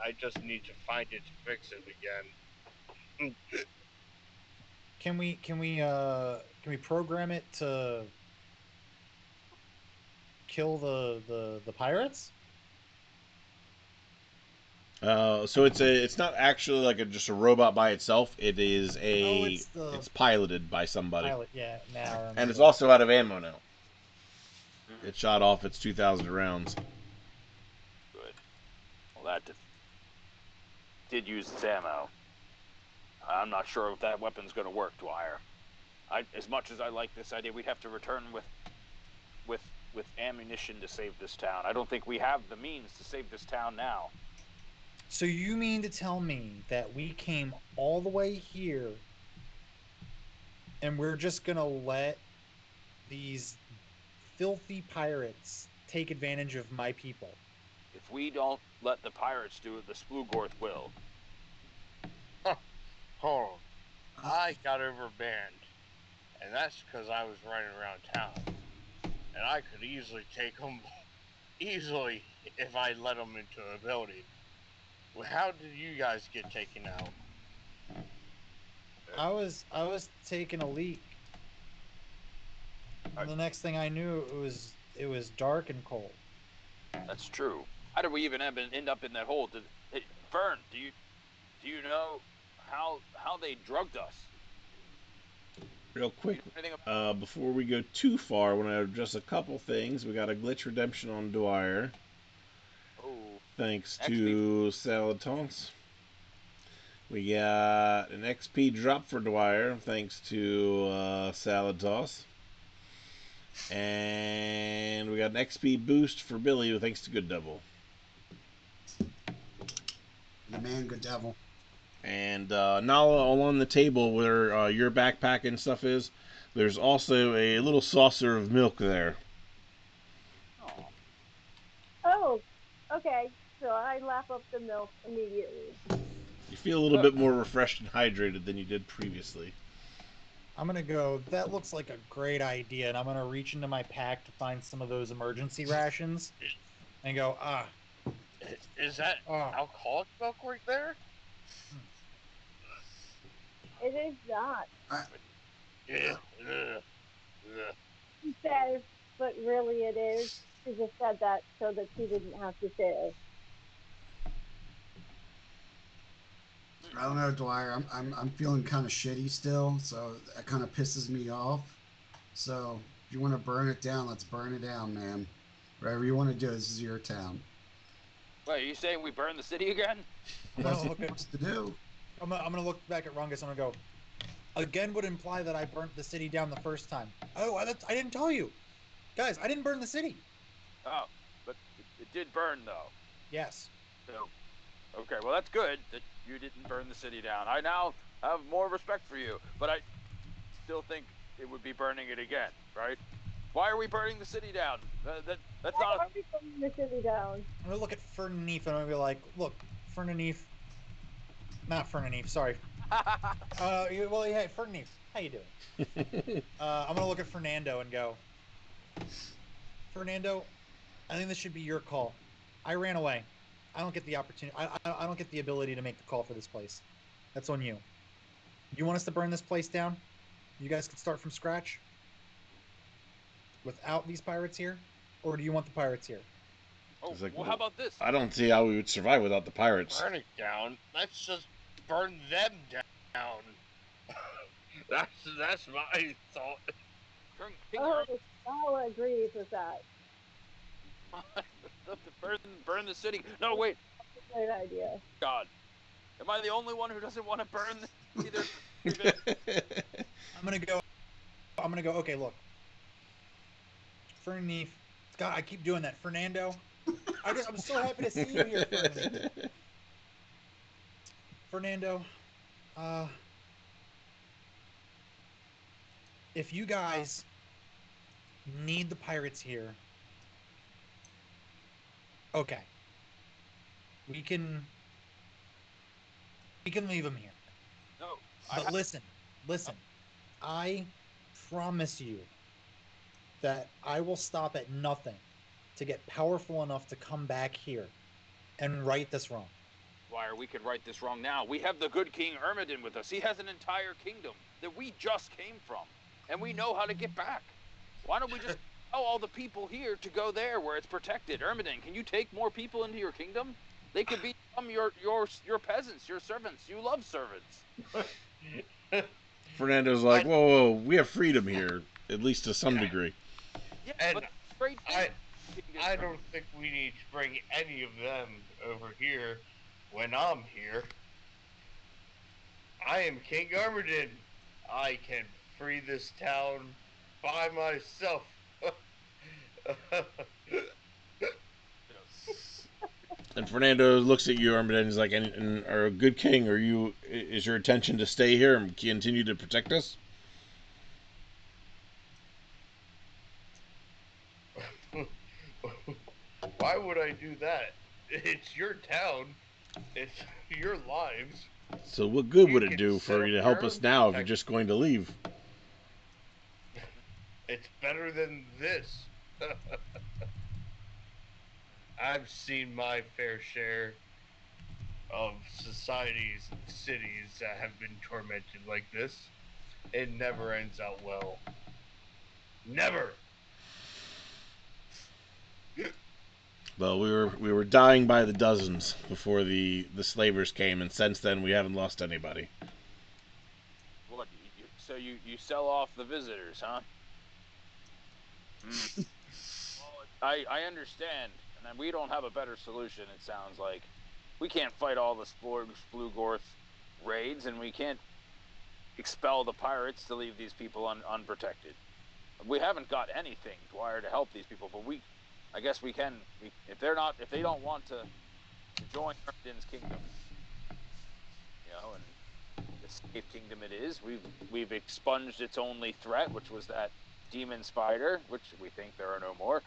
I just need to find it to fix it again. Can we program it to kill the pirates? So it's not actually like just a robot by itself. It is Oh, a it's the it's piloted by somebody, pilot. Yeah, now I remember. and it's also out of ammo now. Mhm. It shot off its 2,000 rounds. Good. Well, that did use its ammo. I'm not sure if that weapon's going to work, Dwyer. As much as I like this idea, we'd have to return with ammunition to save this town. I don't think we have the means to save this town now. So you mean to tell me that we came all the way here and we're just gonna let these filthy pirates take advantage of my people? If we don't let the pirates do it, the Splugorth will. Hold on. I got overbanned, and that's because I was running around town, and I could easily take them, easily, if I let them into a building. Well, how did you guys get taken out? I was taking a leak. And the next thing I knew, it was dark and cold. That's true. How did we even end up in that hole? Hey, Fern, do you know how they drugged us? Real quick, Anything about before we go too far, I want to address a couple things. We got a glitch redemption on Dwyer, thanks to Salatons. We got an XP drop for Dwyer, thanks to Salatos. And we got an XP boost for Billy, thanks to Good Devil. The man, good devil. And Nala, along the table where your backpack and stuff is, there's also a little saucer of milk there. Oh, Oh, okay. So I lap up the milk immediately. You feel a little bit more refreshed and hydrated than you did previously. I'm gonna go. That looks like a great idea, and I'm gonna reach into my pack to find some of those emergency rations, and go. Is that Ah. alcoholic milk right there? It is not. I, Yeah. Ugh. Ugh. He says, but really it is. She just said that so that she didn't have to share. I don't know, Dwyer. I'm feeling kind of shitty still, so that kind of pisses me off. So if you want to burn it down, let's burn it down, man. Whatever you want to do, this is your town. wait, are you saying we burn the city again? I'm That's gonna what look at. wants to do. I'm gonna look back at Rungus. I'm gonna go. Again, would imply that I burnt the city down the first time. Oh, I didn't tell you, guys. I didn't burn the city. Oh, but it did burn though. Yes. So, okay, well that's good that you didn't burn the city down. I now have more respect for you, but I still think it would be burning it again, right? Why are we burning the city down? That's Why not. are we putting the city down? I'm gonna look at Fernaneef and I'm gonna be like, look, Fernaneef, not Fernaneef. Sorry. Well, yeah, Fernaneef. How you doing? I'm gonna look at Fernando and go, Fernando, I think this should be your call. I ran away. I don't get the opportunity. I don't get the ability to make the call for this place. That's on you. You want us to burn this place down? You guys could start from scratch without these pirates here, or do you want the pirates here? Oh, It's like, well, how about this? I don't see how we would survive without the pirates. Burn it down. Let's just burn them down. that's my thought. King Oh, Nala agrees with that. burn the city. No, wait, Great idea. God, am I the only one who doesn't want to burn the city? There's I'm gonna go. I'm gonna go. Okay, look, Fernaneef. God, I keep doing that. Fernando. I'm so happy to see you here, Fernando. Uh, if you guys need the pirates here, okay, we can leave them here. no. But listen. I promise you that I will stop at nothing to get powerful enough to come back here and right this wrong. Dwyer, we can right this wrong now. We have the good King Ermedin with us. He has an entire kingdom that we just came from, and we know how to get back. Why don't we just tell all the people here to go there where it's protected? Ermedin, can you take more people into your kingdom? They could become your peasants, your servants. You love servants. Fernando's like, whoa, whoa, we have freedom here, at least to some degree. Yeah, And but great thing. I don't think we need to bring any of them over here when I'm here. I am King Armorden. I can free this town by myself. And Fernando looks at you, Armand, and he's like, and are a good king, is your intention to stay here and continue to protect us? Why would I do that? It's your town. It's your lives. So what good would You it can do set for up you to your help own us now if you're protection. just going to leave? It's better than this. I've seen my fair share of societies and cities that have been tormented like this. It never ends out well. Never. Well, we were dying by the dozens before the slavers came, and since then we haven't lost anybody. What? So you sell off the visitors, huh? Well, I understand, and we don't have a better solution. It sounds like we can't fight all the Splugorth raids, and we can't expel the pirates to leave these people unprotected. We haven't got anything, Dwyer, to help these people, but I guess we can. If they don't want to join Ermedin's kingdom, and the safe kingdom it is. We've expunged its only threat, which was that demon spider, which we think there are no more.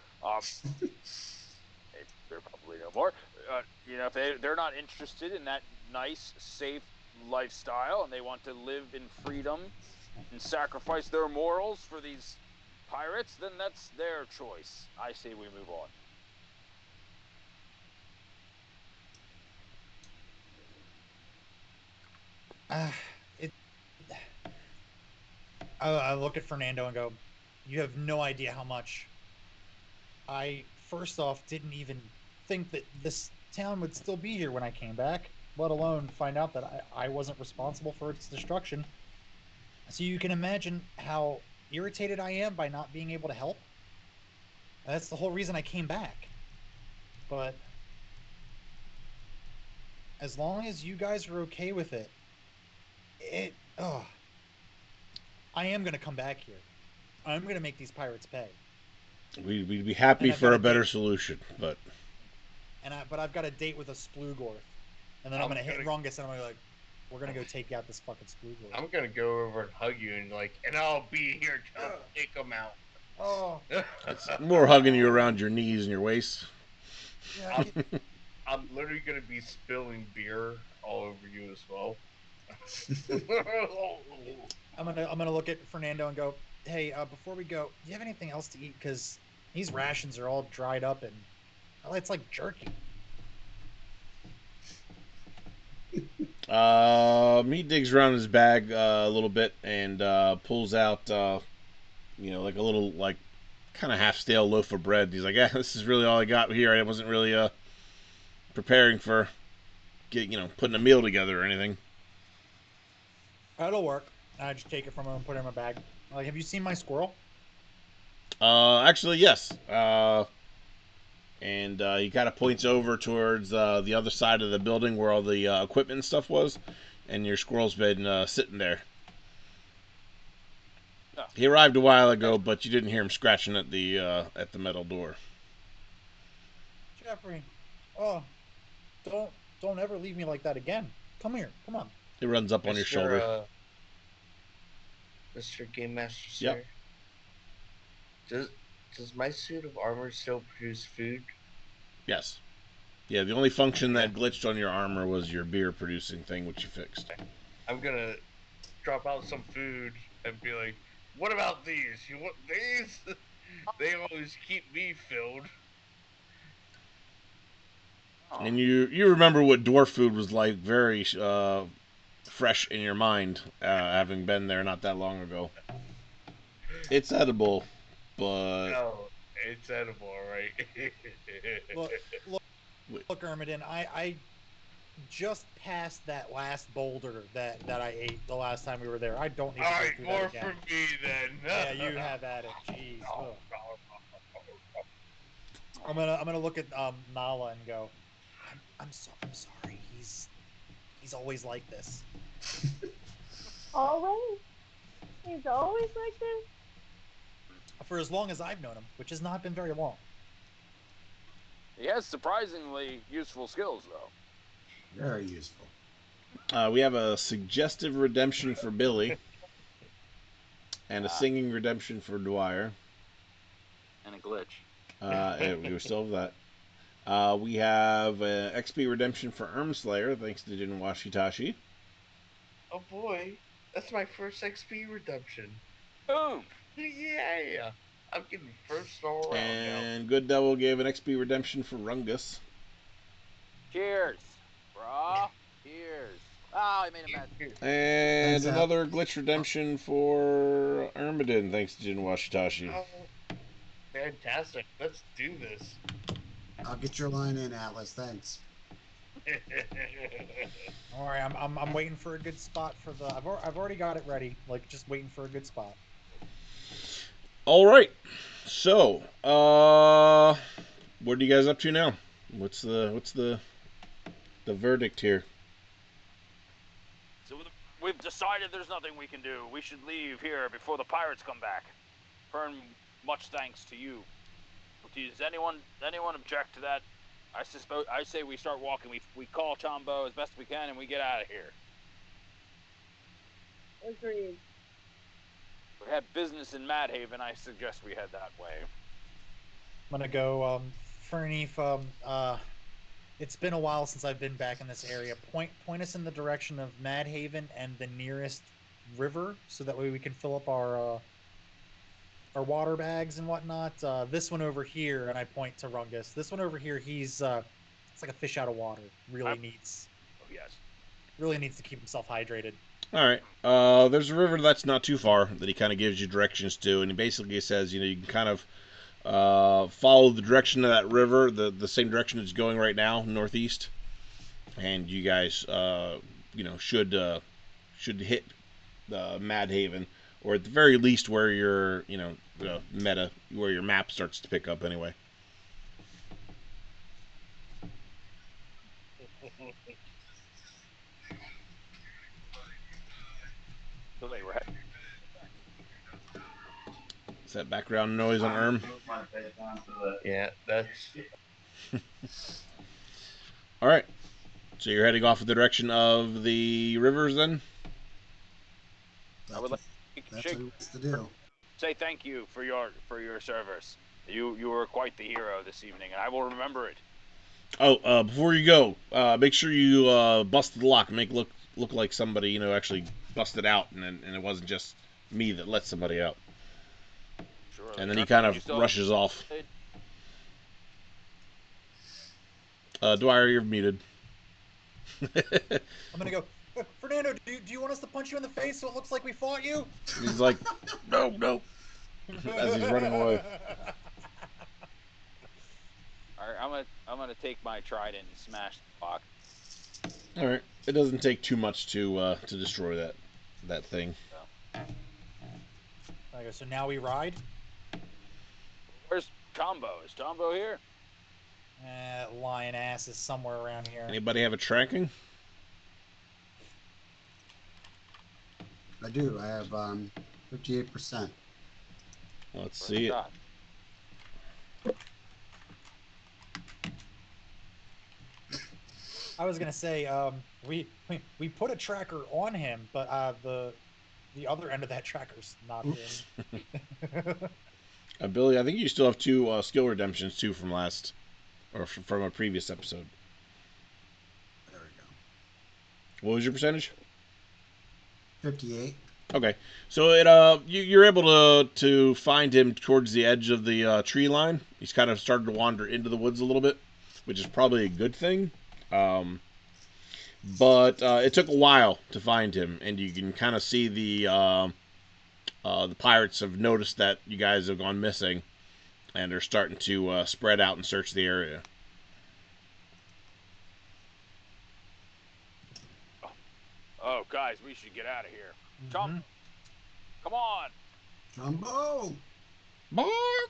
There are probably no more. If they're not interested in that nice, safe lifestyle and they want to live in freedom and sacrifice their morals for these pirates, then that's their choice. I say we move on. It. I look at Fernando and go, "You have no idea how much I first off didn't even think that this town would still be here when I came back, let alone find out that I wasn't responsible for its destruction. So you can imagine how irritated I am by not being able to help. That's the whole reason I came back. But as long as you guys are okay with it, I am going to come back here. I'm going to make these pirates pay. We'd be happy And I've for got a a better date. solution, but But I've got a date with a Splugorth. And then I'm gonna hit Rungus and I'm gonna be like, we're gonna go take out this fucking Splugorth. I'm gonna go over and hug you and I'll be here to take them out. Oh, it's more hugging you around your knees and your waist. yeah. I'm literally gonna be spilling beer all over you as well. I'm gonna look at Fernando and go, hey, before we go, do you have anything else to eat? Because these rations are all dried up and it's like jerky. He digs around his bag a little bit and pulls out, like a little, like, kind of half stale loaf of bread. He's like, "Yeah, this is really all I got here. I wasn't really preparing for putting a meal together or anything." That'll work. I just take it from him and put it in my bag. Like, have you seen my squirrel? Actually, yes. And he kind of points over towards the other side of the building where all the equipment and stuff was, and your squirrel's been sitting there. Oh. He arrived a while ago, but you didn't hear him scratching at the metal door. Jeffrey, don't ever leave me like that again. Come here, come on. He runs up on your shoulder. Mr. Game Master, sir. Yep. Does my suit of armor still produce food? Yes. Yeah, the only function that glitched on your armor was your beer producing thing, which you fixed. I'm gonna drop out some food and be like, what about these? You want these? They always keep me filled. Oh. And you remember what dwarf food was like, very fresh in your mind, having been there not that long ago. It's edible, but Oh, it's edible, all right? Look, look, Ermidon, I just passed that last boulder that I ate the last time we were there. I don't need All to go right, through that more again. for me then. Yeah, you have at it. Jeez. Ugh. I'm gonna look at Nala and go, I'm sorry. He's always like this. Always? He's always like this? For as long as I've known him, which has not been very long. He has surprisingly useful skills, though. Very useful. we have a suggestive redemption for Billy and a singing redemption for Dwyer. And a glitch. We still have that. We have an XP redemption for Ermslayer, thanks to Jin Washitashi. Oh boy, that's my first XP redemption. Boom! Yeah, I'm getting first all around now. And Good Devil gave an XP redemption for Rungus. Cheers, brah. Cheers. Ah, I made a mess. And Thanks, Al. another glitch redemption for Ermidon, thanks to Jin Washitashi. Oh, fantastic! Let's do this. I'll get your line in, Atlas. Thanks. All right, I'm waiting for a good spot for the. I've already got it ready. Like just waiting for a good spot. All right. So, what are you guys up to now? What's the verdict here? So we've decided there's nothing we can do. We should leave here before the pirates come back. Fern, much thanks to you. Does anyone object to that? I say we start walking. We call Chombo as best we can, and we get out of here. Agreed. We had business in Madhaven. I suggest we head that way. I'm gonna go, Fernie. It's been a while since I've been back in this area. Point us in the direction of Madhaven and the nearest river, so that way we can fill up our water bags and whatnot. This one over here, and I point to Rungus. This one over here, he's it's like a fish out of water. Oh yes. Really needs to keep himself hydrated. All right. There's a river that's not too far that he kind of gives you directions to, and he basically says, you can kind of follow the direction of that river, the same direction it's going right now, northeast, and you guys, should hit Madhaven, or at the very least where your, where your map starts to pick up anyway. So they were. Is that background noise on Erm? Yeah, that's. All right. So you're heading off in the direction of the rivers then? I would like That's what he wants to do. say thank you for your service. You were quite the hero this evening, and I will remember it. Oh, before you go, make sure you bust the lock. Make it look like somebody actually busted out, and it wasn't just me that let somebody out. Surely. And then he kind of rushes off. Dwyer, you're muted. I'm gonna go, Fernando. Do you want us to punch you in the face so it looks like we fought you? He's like, no, as he's running away. All right, I'm gonna take my trident and smash the lock. All right, it doesn't take too much to destroy that thing. Okay, so now we ride. Where's Tombo? Is Tombo here? Lion ass is somewhere around here. Anybody have a tracking? I do. I have 58%. Let's see it. I was gonna say, we put a tracker on him, but the other end of that tracker's not in. Billy, I think you still have 2 skill redemptions too from from a previous episode. There we go. What was your percentage? 58. Okay, so you're able to find him towards the edge of the tree line. He's kind of started to wander into the woods a little bit, which is probably a good thing. But it took a while to find him, and you can kind of see the pirates have noticed that you guys have gone missing, and are starting to spread out and search the area. Oh, guys, we should get out of here. Mhm. Come on. Jumbo!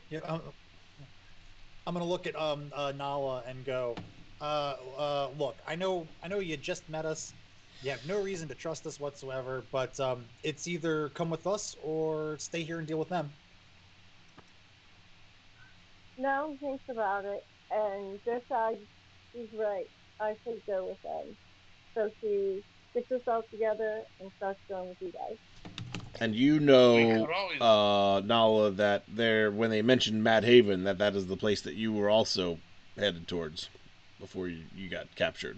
Yeah, I'm gonna look at Nala and go, look, I know you just met us. You have no reason to trust us whatsoever, but it's either come with us or stay here and deal with them. Now thinks about it and decides she's right. I should go with them. So she gets herself together and starts going with you guys. And you We know, could always. Nala, that when they mentioned Mad Haven, that is the place that you were also headed towards before you got captured.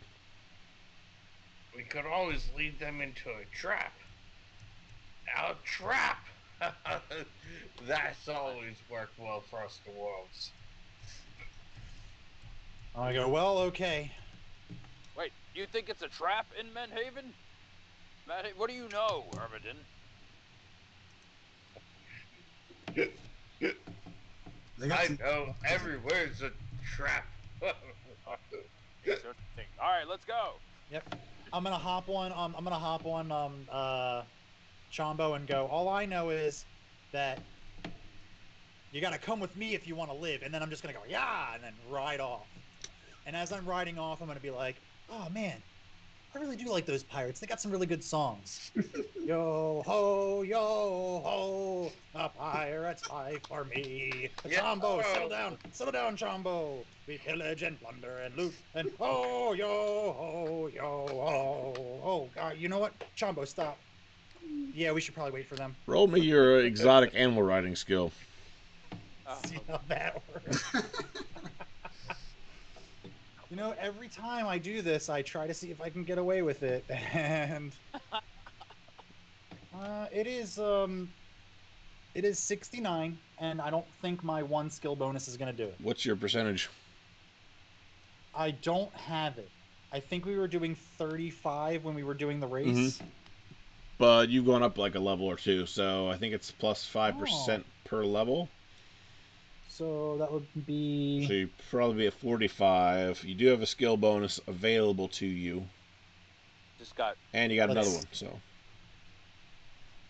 We could always lead them into a trap. A trap! That's always worked well for us, the worlds. I go, well, okay. Wait, you think it's a trap in Menhaven? What do you know, Hermodin? They got I some. know everywhere's a trap. Interesting. All right, let's go. Yep. I'm gonna hop on. Chombo and go. All I know is that you gotta come with me if you want to live. And then I'm just gonna go, yeah, and then ride off. And as I'm riding off, I'm gonna be like, oh man, I really do like those pirates. They got some really good songs. Yo ho, a pirate's life for me. Yeah. Chombo, settle down, Chombo. We pillage and plunder and loot and yo ho. Oh God, you know what? Chombo, stop. Yeah, we should probably wait for them. Roll me your exotic animal riding skill. See how that works. You know, every time I do this, I try to see if I can get away with it, and it is 69, and I don't think my one skill bonus is gonna do it. What's your percentage? I don't have it. I think we were doing 35 when we were doing the race. But you've gone up like a level or two, so I think it's plus 5% Oh. per level. So that would be. So you probably be at 45. You do have a skill bonus available to you, Just got. and you got another Let's- one. So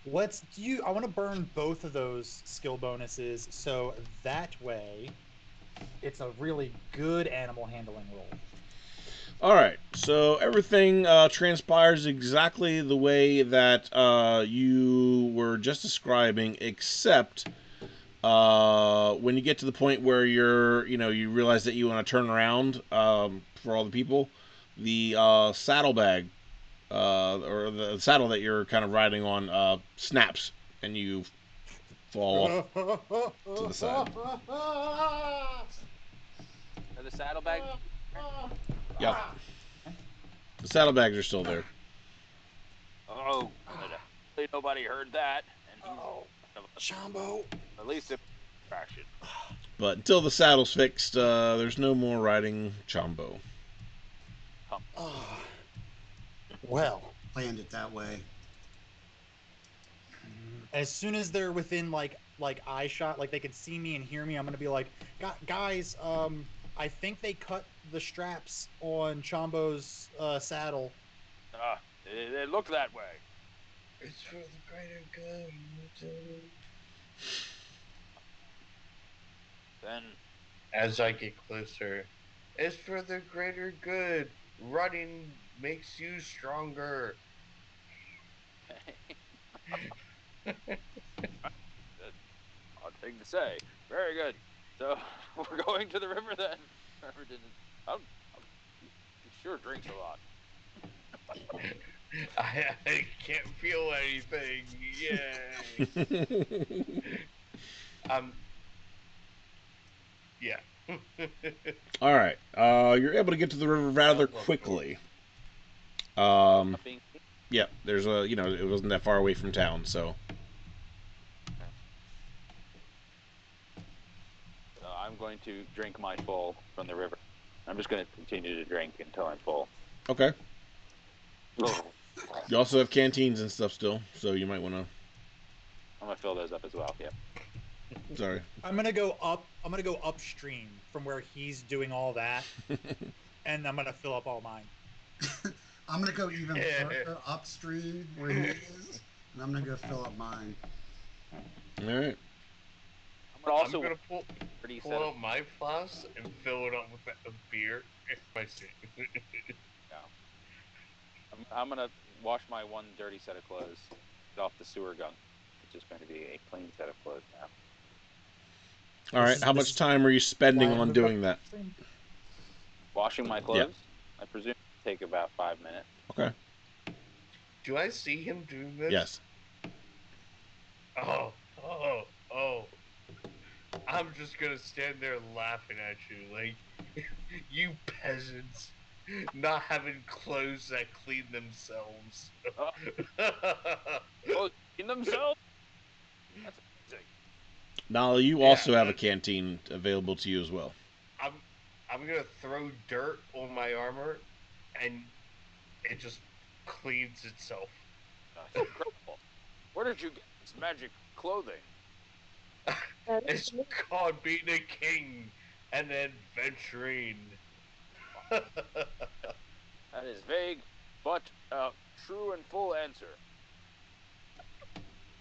Let's do. I want to burn both of those skill bonuses, so that way, it's a really good animal handling roll. all right, so everything transpires exactly the way that you were just describing, except when you get to the point where you realize that you want to turn around for all the people, the saddlebag or the saddle that you're kind of riding on snaps, and you fall off to the side. Are the saddlebags? Yep, the saddlebags are still there. Oh, good. Nobody heard that, and he's Chombo. at least a fraction. But until the saddle's fixed, there's no more riding Chombo. Well, Planned it that way. as soon as they're within like eye shot, like they can see me and hear me, I'm gonna be like, guys, I think they cut the straps on Chombo's saddle. It looked that way. It's for the greater good. Then As I get closer, it's for the greater good. Running makes you stronger. odd thing to say. Very good. So we're going to the river then. He sure drinks a lot. I can't feel anything. Yay. Yeah. All right, you're able to get to the river rather quickly. Yeah, there's it wasn't that far away from town, so. I'm going to drink my full from the river. I'm just gonna continue to drink until I'm full. Okay. Oh, You also have canteens and stuff still, so you might want to. I'm gonna fill those up as well. Yep. Sorry. I'm gonna go up. I'm gonna go upstream from where he's doing all that, and I'm gonna fill up all mine. I'm gonna go even further upstream where he is, and I'm gonna go fill up mine. All right. I'm gonna also I'm gonna pull set out my flask and fill it up with a beer. My Yeah. I'm gonna wash my one dirty set of clothes, get off the sewer gunk. It's just going to be a clean set of clothes now. All right. How much time are you spending why I'm on moving doing that? upstream. Washing my Yeah. clothes, I presume, take about 5 minutes. Okay. Do I see him doing this? Yes. Oh, oh, oh. I'm just gonna stand there laughing at you, like, you peasants, not having clothes that clean themselves. Oh, clothes in themselves? That's amazing. Nala, you Yeah, also have a canteen available to you as well. I'm, I'm gonna throw dirt on my armor, and it just cleans itself. That's incredible. Where did you get this magic clothing? It's called being a king and adventuring. That is vague, but true and full answer.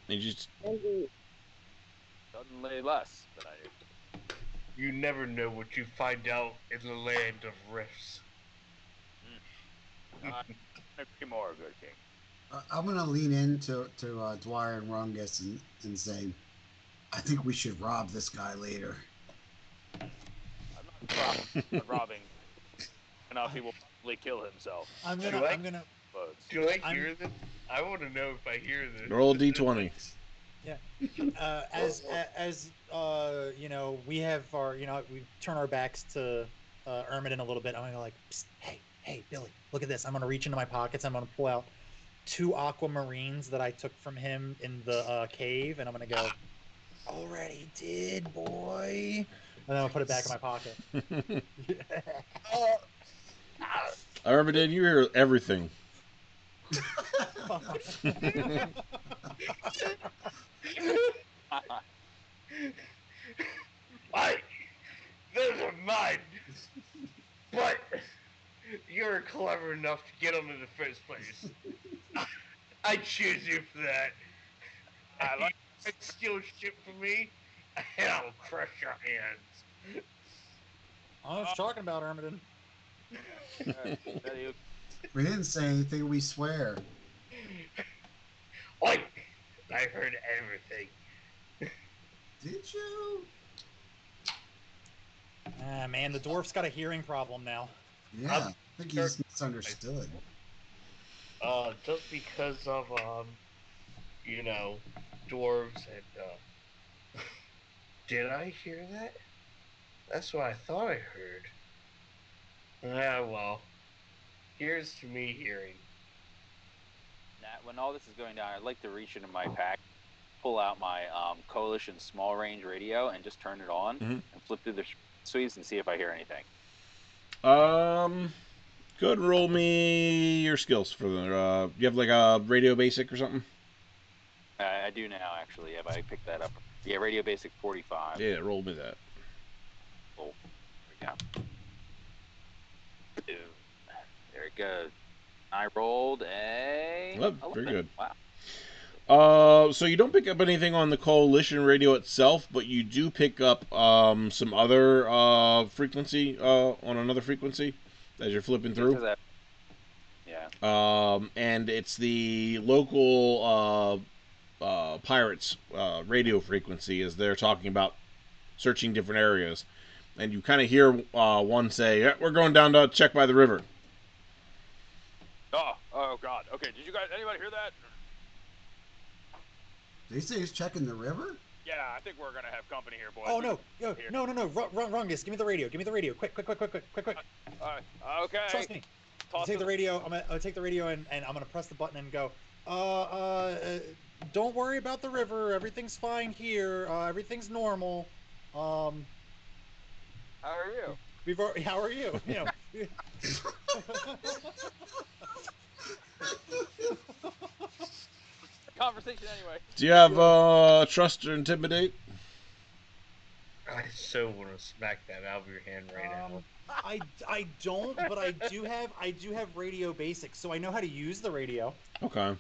And you just Indeed. Suddenly less than I knew. You never know what you find out in the land of rifts. I agree more, good king. I'm gonna lean into Dwyer and Rungus and say, I think we should rob this guy later. I'm not robbing enough. He will probably kill himself. I'm Do gonna. I I'm gonna. Clothes. do I I'm. hear this? I want to know if I hear this. roll a d20. Yeah. As you know, we have our. You know, we turn our backs to Ermidon a little bit. I'm gonna go like, Psst, hey, Billy, look at this. I'm gonna reach into my pockets. I'm gonna pull out 2 aquamarines that I took from him in the cave, and I'm gonna go. Already did, boy. And then I'll put it back in my pocket. Oh, Armadan, you hear everything. Mike, those are mine. But you're clever enough to get them in the first place. I choose you for that. I like You steal shit from me, and I'll crush your hands. I was talking about Ermidon. that you. We didn't say anything. We swear. Oi! I heard everything. Did you? Ah, man, the dwarf's got a hearing problem now. Yeah, I think he's misunderstood. Just because of you know, dwarves and did I hear that? That's what I thought I heard. Ah, well, here's to me hearing. When all this is going down, I'd like to reach into my pack, pull out my Coalition small range radio, and just turn it on Mhm. and flip through the suites and see if I hear anything. Go ahead and roll me your skills for the. You have like a radio basic or something? I do now, actually. If I picked that up. Yeah, radio basic 45. Yeah, roll me that. Cool. There we go. Boom. There it goes. I rolled a Well, 11. very good. Wow. So you don't pick up anything on the coalition radio itself, but you do pick up some other frequency on another frequency as you're flipping through. That. Yeah. And it's the local pirates radio frequency as they're talking about searching different areas, and you kind of hear one say, yeah, "We're going down to check by the river." Oh God. Okay. Did you guys? Anybody hear that? Did he say he's checking the river? Yeah, I think we're gonna have company here, boys. Oh no, no, Rungus, give me the radio, quick. Okay. Trust me. Toss Take it. the radio. I'm gonna take the radio and I'm gonna press the button and go. Don't worry about the river. Everything's fine here. Everything's normal. How are you? We've already, how are you? Conversation anyway. Do you have trust or intimidate? I so want to smack that out of your hand right now. I don't, but I do have radio basics, so I know how to use the radio. Okay.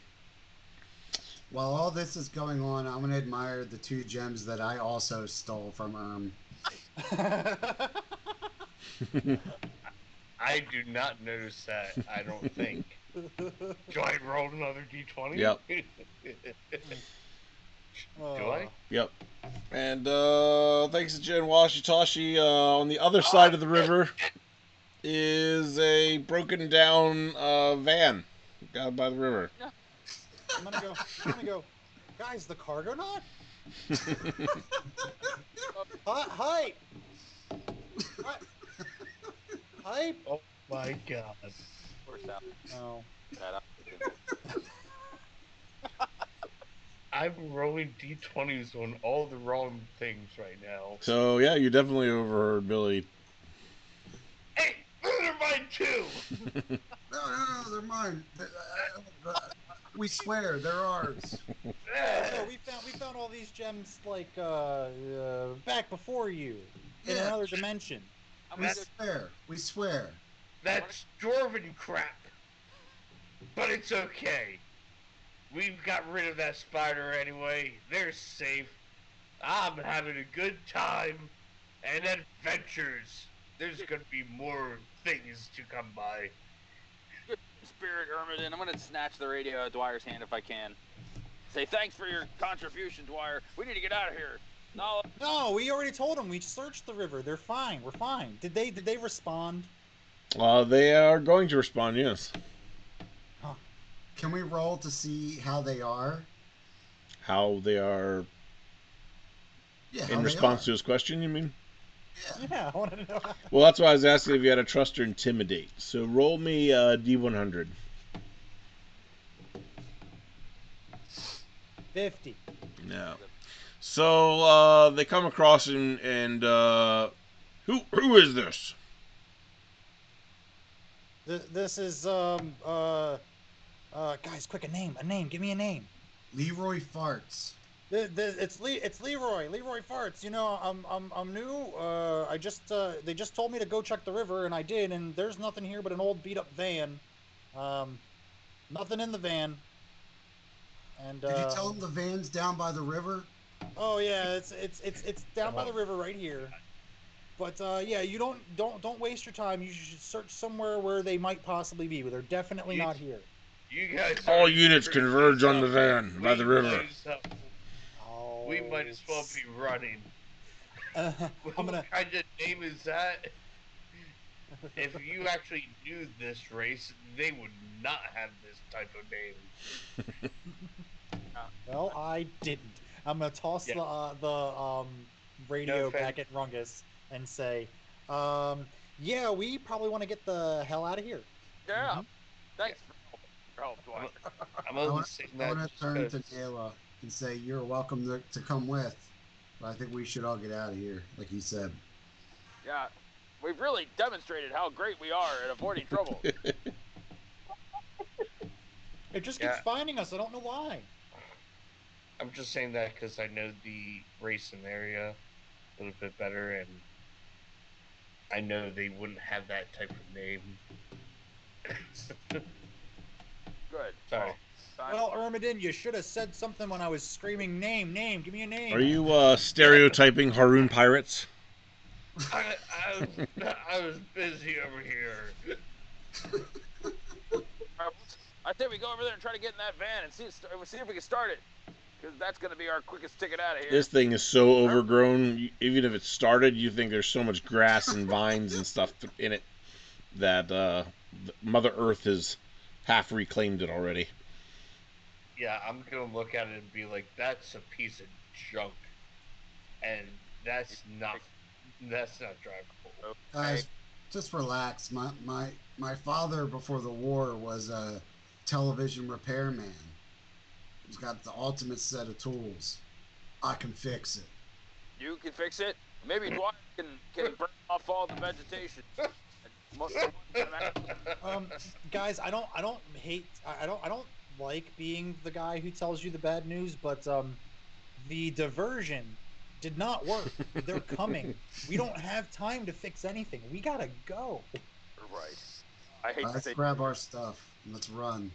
While all this is going on, I'm gonna admire the 2 gems that I also stole from I do not notice that. I don't think. Do I roll another d20? Yep. Do I? Yep. And thanks to Jen Washitashi, on the other side of the river is a broken down van down by the river. I'm gonna go, guys. The cargo knot. Hype. Hype. Oh my god. Poor Sal. Oh. That I'm rolling d20s on all the wrong things right now. So yeah, you definitely overheard Billy. Hey, those are mine too! No, they're mine. We swear, they're ours. No, we found all these gems like back before you in Yeah. another dimension. I'm We gonna go. swear. We swear. That's dwarven crap. But it's okay. We've got rid of that spider anyway. They're safe. I'm having a good time and adventures. There's gonna be more things to come by. Good spirit, Ermidon. I'm gonna snatch the radio out of Dwyer's hand if I can. Say thanks for your contribution, Dwyer. We need to get out of here. No, we already told them. We searched the river. They're fine. We're fine. Did they respond? They are going to respond, yes. Huh. Can we roll to see how they are? How they are Yeah, in response to his question, you mean? Yeah, I want to know. Well, that's why I was asking if you had a trust or intimidate. So roll me D100. 50. No. So they come across and who is this? This is guys, quick, a name. Give me a name. Leroy Farts. It's Leroy Farts. You know, I'm new. I just they just told me to go check the river, and I did. And there's nothing here but an old beat up van. Nothing in the van. And Did you tell them the van's down by the river? oh yeah, it's down by the river right here. But yeah, you don't waste your time. You should search somewhere where they might possibly be, but they're definitely not here. You guys All are units screwed converge on the up. van by the river. We might as well be running. I'm gonna. What kind of name is that? If you actually knew this race, they would not have this type of name. Well, I didn't. I'm gonna toss Yeah. the radio No offense. back at Rungus and say, yeah, we probably want to get the hell out of here. Yeah. Thanks for your help, Dwyer. I'm I only want saying to that turn to just 'cause- Nayla and say you're welcome to come with. But I think we should all get out of here, like he said. Yeah. We've really demonstrated how great we are at avoiding trouble. It just keeps Yeah. finding us. I don't know why. I'm just saying that because I know the race in the area a little bit better, and I know they wouldn't have that type of name. Good. Sorry. Well, Ermidon, you should have said something when I was screaming name. Give me a name. Are you stereotyping Haroon pirates? I was busy over here. I say we go over there and try to get in that van and see if we can start it. Because that's going to be our quickest ticket out of here. This thing is so overgrown. Even if it started, you think there's so much grass and vines and stuff in it that Mother Earth has half reclaimed it already. Yeah, I'm gonna look at it and be like, "That's a piece of junk," and that's not drivable. Guys, just relax. My father before the war was a television repairman. He's got the ultimate set of tools. I can fix it. You can fix it? Maybe Dwyer can burn off all the vegetation. For once, Guys, I don't hate I don't like being the guy who tells you the bad news, but the diversion did not work. They're coming. We don't have time to fix anything. We gotta go. right. I hate to Let's say, grab our stuff and let's run.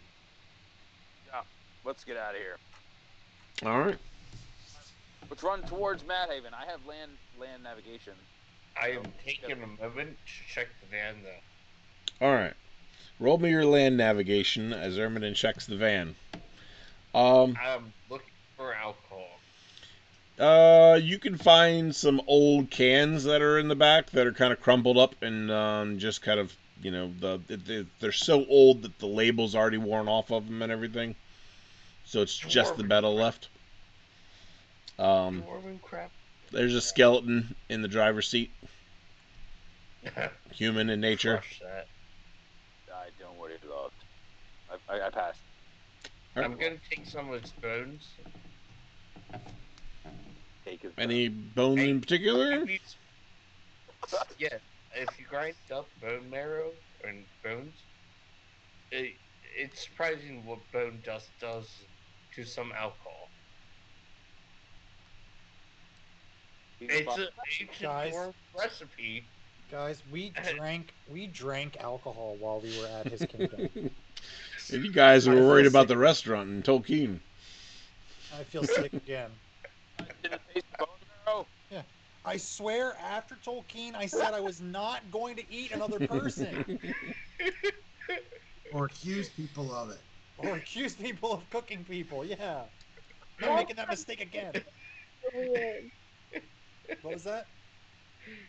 yeah. Let's get out of here. All right. Let's run towards Mad Haven. I have land navigation. I am taking a moment to check the van, though. All right. Roll me your land navigation as Erminen checks the van. I'm looking for alcohol. You can find some old cans that are in the back that are kind of crumpled up and just kind of, they're so old that the label's already worn off of them and everything. So it's just the metal left. Dwarven crap. There's a skeleton in the driver's seat. Human in nature. Crush that. I don't worry, love. I passed. I'm gonna take some of its bones. Take his Any bones in particular? Yeah, if you grind up bone marrow and bones, it's surprising what bone dust does to some alcohol. It's an ancient Guys. dwarf recipe. Guys, we drank alcohol while we were at his kingdom. And you guys I were feel worried about sick. the restaurant in Tolkien. I feel sick again. Didn't taste bone marrow. Yeah. I swear after Tolkien I said I was not going to eat another person Or accuse people of it. or accuse people of cooking people. Yeah. Not making that mistake again. So weird. What was that?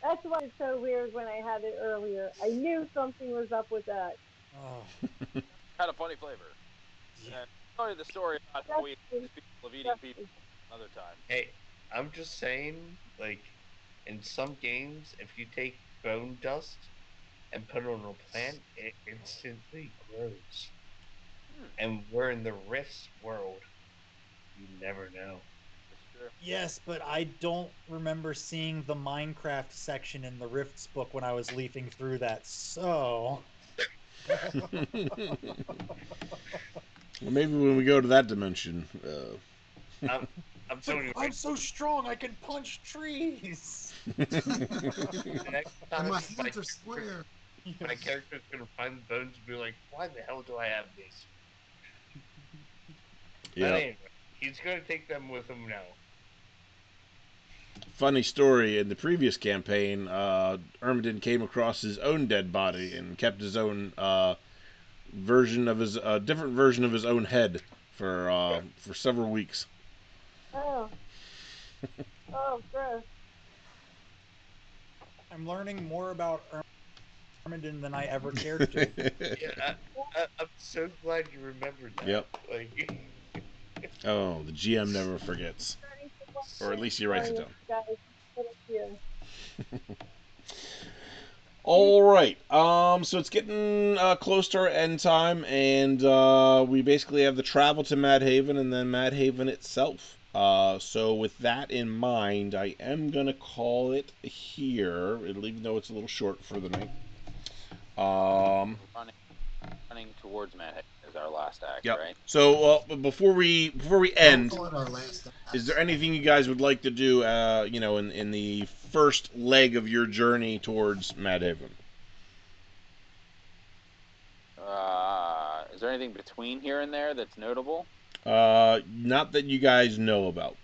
That's why it's so weird when I had it earlier. I knew something was up with that. Oh, Had a funny flavor. yeah. And I'll tell you the story about how we accuse people of eating people another time. Hey, I'm just saying, like, in some games, if you take bone dust and put it on a plant, it instantly grows. And we're in the Rifts world. You never know. That's true. Yes, but I don't remember seeing the Minecraft section in the Rifts book when I was leafing through that. So, Well, maybe when we go to that dimension. I'm, I'm telling you, I'm right, so strong I can punch trees. the next And time my hands are square. my character's gonna find the bones and be like, why the hell do I have these? But Yeah. anyway, he's gonna take them with him now. Funny story, in the previous campaign, Ermedin came across his own dead body and kept his own different version of his own head for several weeks. Oh, oh, gross. I'm learning more about Armandin than I ever cared to. Yeah, I'm so glad you remembered that. Yep. Like, Oh, the GM never forgets, or at least he writes it down. Guys, put it here. All right. So it's getting close to our end time, and we basically have the travel to Mad Haven and then Mad Haven itself. So with that in mind, I am gonna call it here, even though it's a little short for the night. Running towards Mad Haven is our last act, Yep. right? So before we I'll end, call it our last act. is there anything you guys would like to do? In the first leg of your journey towards Mad Haven. Is there anything between here and there that's notable? Not that you guys know about.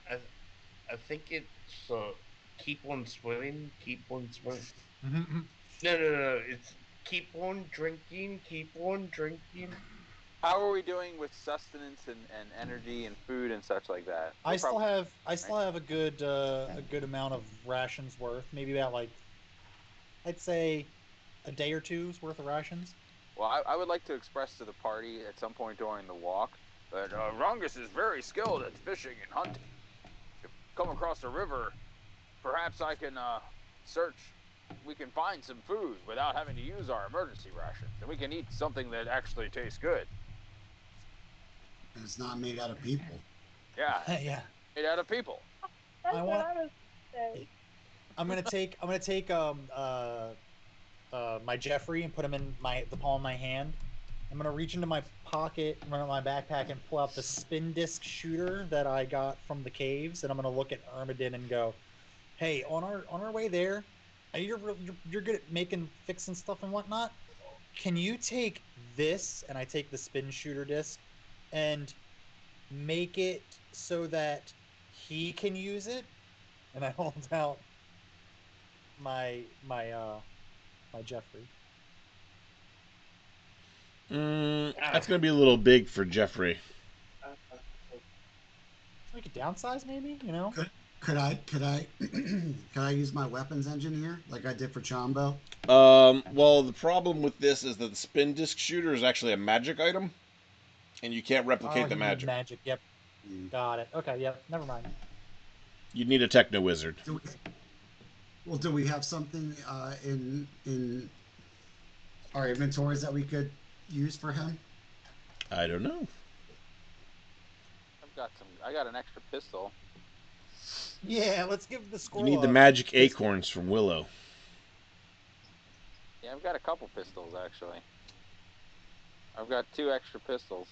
I think it's keep on swimming, keep on swimming. No. It's keep on drinking, keep on drinking. How are we doing with sustenance and energy and food and such like that? I still have a good amount of rations worth, maybe about like I'd say a day or two's worth of rations. Well, I would like to express to the party at some point during the walk that Rungus is very skilled at fishing and hunting. If we come across a river, perhaps I can search. We can find some food without having to use our emergency rations, and we can eat something that actually tastes good. And it's not made out of people. Yeah, Yeah. made out of people. That's I what want. I was saying. I'm gonna take my Jeffrey and put him in the palm of my hand. I'm gonna reach into my pocket, run out my backpack, and pull out the spin disc shooter that I got from the caves, and I'm gonna look at Ermidon and go, "Hey, on our way there, you're good at fixing stuff and whatnot. Can you take this?" And I take the spin shooter disc and make it so that he can use it. And I hold out my Jeffrey. That's going to be a little big for Jeffrey. We could downsize, maybe. You know. Could I could I use my weapons engine here like I did for Chombo? Well, the problem with this is that the spin disc shooter is actually a magic item, and you can't Oh, replicate the you need magic. magic. Yep. Got it. Okay. Yep. Never mind. You need a techno wizard. Do we have something in our inventories that we could use for him? I don't know. I got an extra pistol. Yeah. Let's give the You squirrel. need the magic acorns from Willow. Yeah, I've got a couple pistols actually. I've got 2 extra pistols.